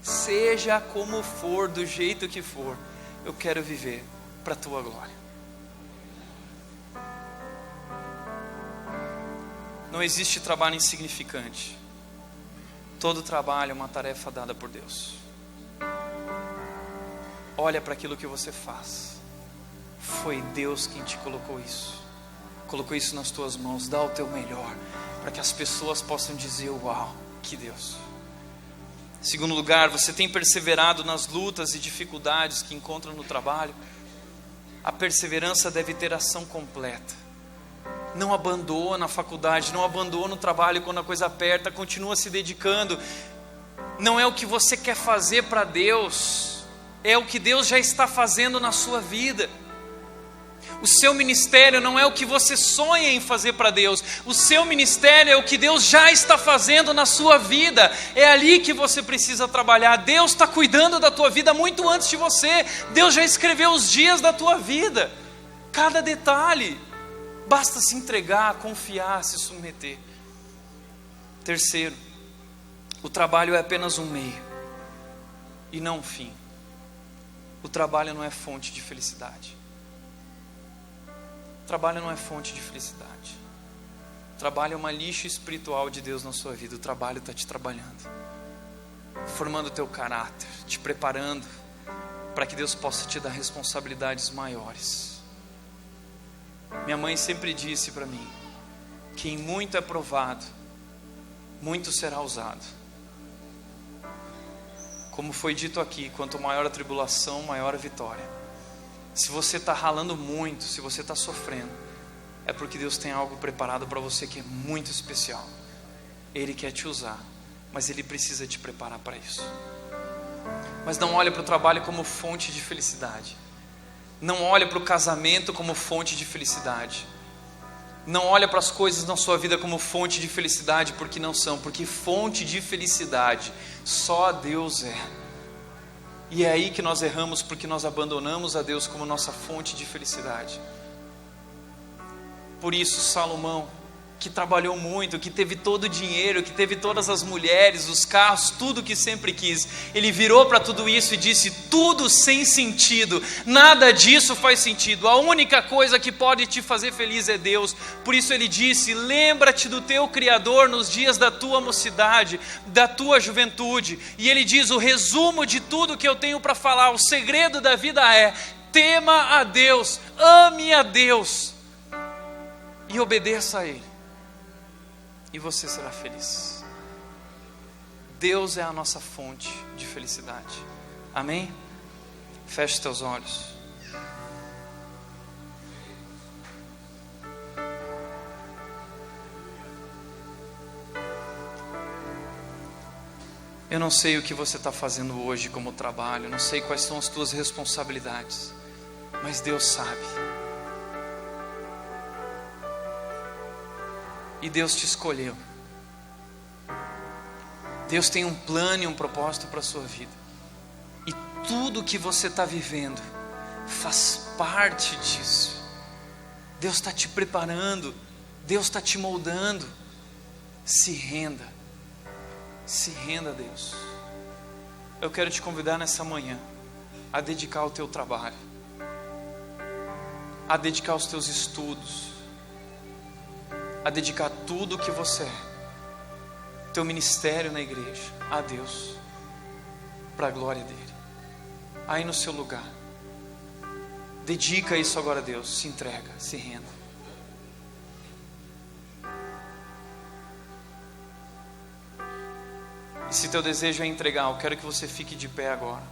seja como for, do jeito que for, eu quero viver para a tua glória. Não existe trabalho insignificante. Todo trabalho é uma tarefa dada por Deus. Olha para aquilo que você faz. Foi Deus quem te colocou isso nas tuas mãos. Dá o teu melhor, para que as pessoas possam dizer, uau, que Deus. Em segundo lugar, você tem perseverado nas lutas e dificuldades que encontra no trabalho. A perseverança deve ter ação completa. Não abandona a faculdade, não abandona o trabalho quando a coisa aperta, continua se dedicando. Não é o que você quer fazer para Deus, é o que Deus já está fazendo na sua vida. O seu ministério não é o que você sonha em fazer para Deus, o seu ministério é o que Deus já está fazendo na sua vida. É ali que você precisa trabalhar. Deus está cuidando da tua vida muito antes de você. Deus já escreveu os dias da tua vida, cada detalhe. Basta se entregar, confiar, se submeter. Terceiro, o trabalho é apenas um meio e não um fim. O trabalho não é fonte de felicidade. O trabalho não é fonte de felicidade. O trabalho é uma lixa espiritual de Deus na sua vida. O trabalho está te trabalhando, formando o teu caráter, te preparando para que Deus possa te dar responsabilidades maiores. Minha mãe sempre disse para mim, que em muito é provado, muito será usado. Como foi dito aqui, quanto maior a tribulação, maior a vitória. Se você está ralando muito, se você está sofrendo, é porque Deus tem algo preparado para você que é muito especial. Ele quer te usar, mas Ele precisa te preparar para isso. Mas não olhe para o trabalho como fonte de felicidade. Não olha para o casamento como fonte de felicidade. Não olha para as coisas na sua vida como fonte de felicidade, porque não são. Porque fonte de felicidade só Deus é. E é aí que nós erramos, porque nós abandonamos a Deus como nossa fonte de felicidade. Por isso Salomão, que trabalhou muito, que teve todo o dinheiro, que teve todas as mulheres, os carros, tudo que sempre quis, ele virou para tudo isso e disse, tudo sem sentido, nada disso faz sentido, a única coisa que pode te fazer feliz é Deus. Por isso ele disse, lembra-te do teu Criador nos dias da tua mocidade, da tua juventude. E ele diz, o resumo de tudo que eu tenho para falar, o segredo da vida é, tema a Deus, ame a Deus e obedeça a Ele. E você será feliz. Deus é a nossa fonte de felicidade. Amém? Feche teus olhos. Eu não sei o que você está fazendo hoje como trabalho, não sei quais são as tuas responsabilidades, mas Deus sabe. E Deus te escolheu. Deus tem um plano e um propósito para a sua vida. E tudo que você está vivendo faz parte disso. Deus está te preparando. Deus está te moldando. Se renda. Se renda a Deus. Eu quero te convidar nessa manhã a dedicar o teu trabalho. a dedicar os teus estudos, a dedicar tudo o que você é, teu ministério na igreja, a Deus, para a glória dele. Aí no seu lugar, dedica isso agora a Deus, se entrega, se renda. E se teu desejo é entregar, eu quero que você fique de pé agora.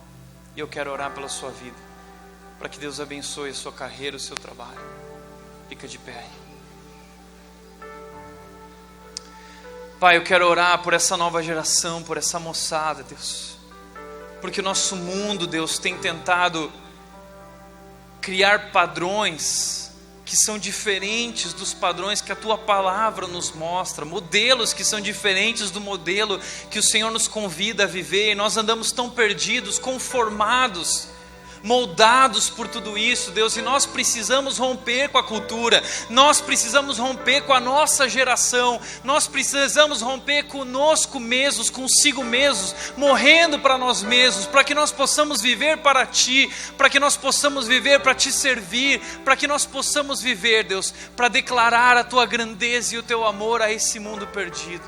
E eu quero orar pela sua vida, para que Deus abençoe a sua carreira, o seu trabalho. Fica de pé aí. Pai, eu quero orar por essa nova geração, por essa moçada, Deus. Porque o nosso mundo, Deus, tem tentado criar padrões que são diferentes dos padrões que a Tua Palavra nos mostra, modelos que são diferentes do modelo que o Senhor nos convida a viver, e nós andamos tão perdidos, conformados, moldados por tudo isso, Deus, e nós precisamos romper com a cultura, nós precisamos romper com a nossa geração, nós precisamos romper conosco mesmos, consigo mesmos, morrendo para nós mesmos, para que nós possamos viver para Ti, para que nós possamos viver para Te servir, para que nós possamos viver, Deus, para declarar a Tua grandeza e o Teu amor a esse mundo perdido.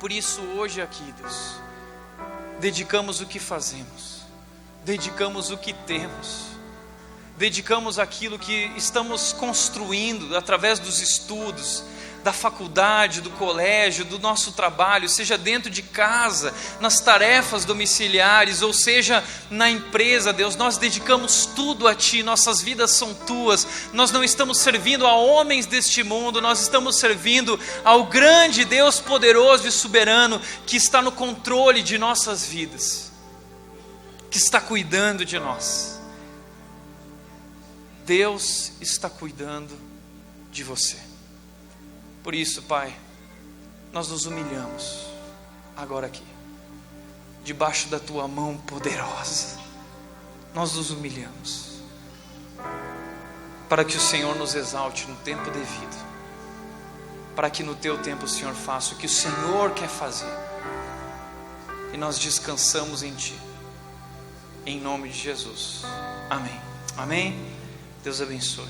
Por isso hoje aqui, Deus, dedicamos o que fazemos, dedicamos o que temos, dedicamos aquilo que estamos construindo através dos estudos, da faculdade, do colégio, do nosso trabalho, seja dentro de casa, nas tarefas domiciliares, ou seja na empresa, Deus, nós dedicamos tudo a Ti, nossas vidas são Tuas, nós não estamos servindo a homens deste mundo, nós estamos servindo ao grande Deus poderoso e soberano, que está no controle de nossas vidas, que está cuidando de nós. Deus está cuidando de você. Por isso, Pai, nós nos humilhamos agora aqui, debaixo da Tua mão poderosa. Nós nos humilhamos, para que o Senhor nos exalte no tempo devido, para que no Teu tempo o Senhor faça o que o Senhor quer fazer, e nós descansamos em Ti, em nome de Jesus. Amém. Amém. Deus abençoe.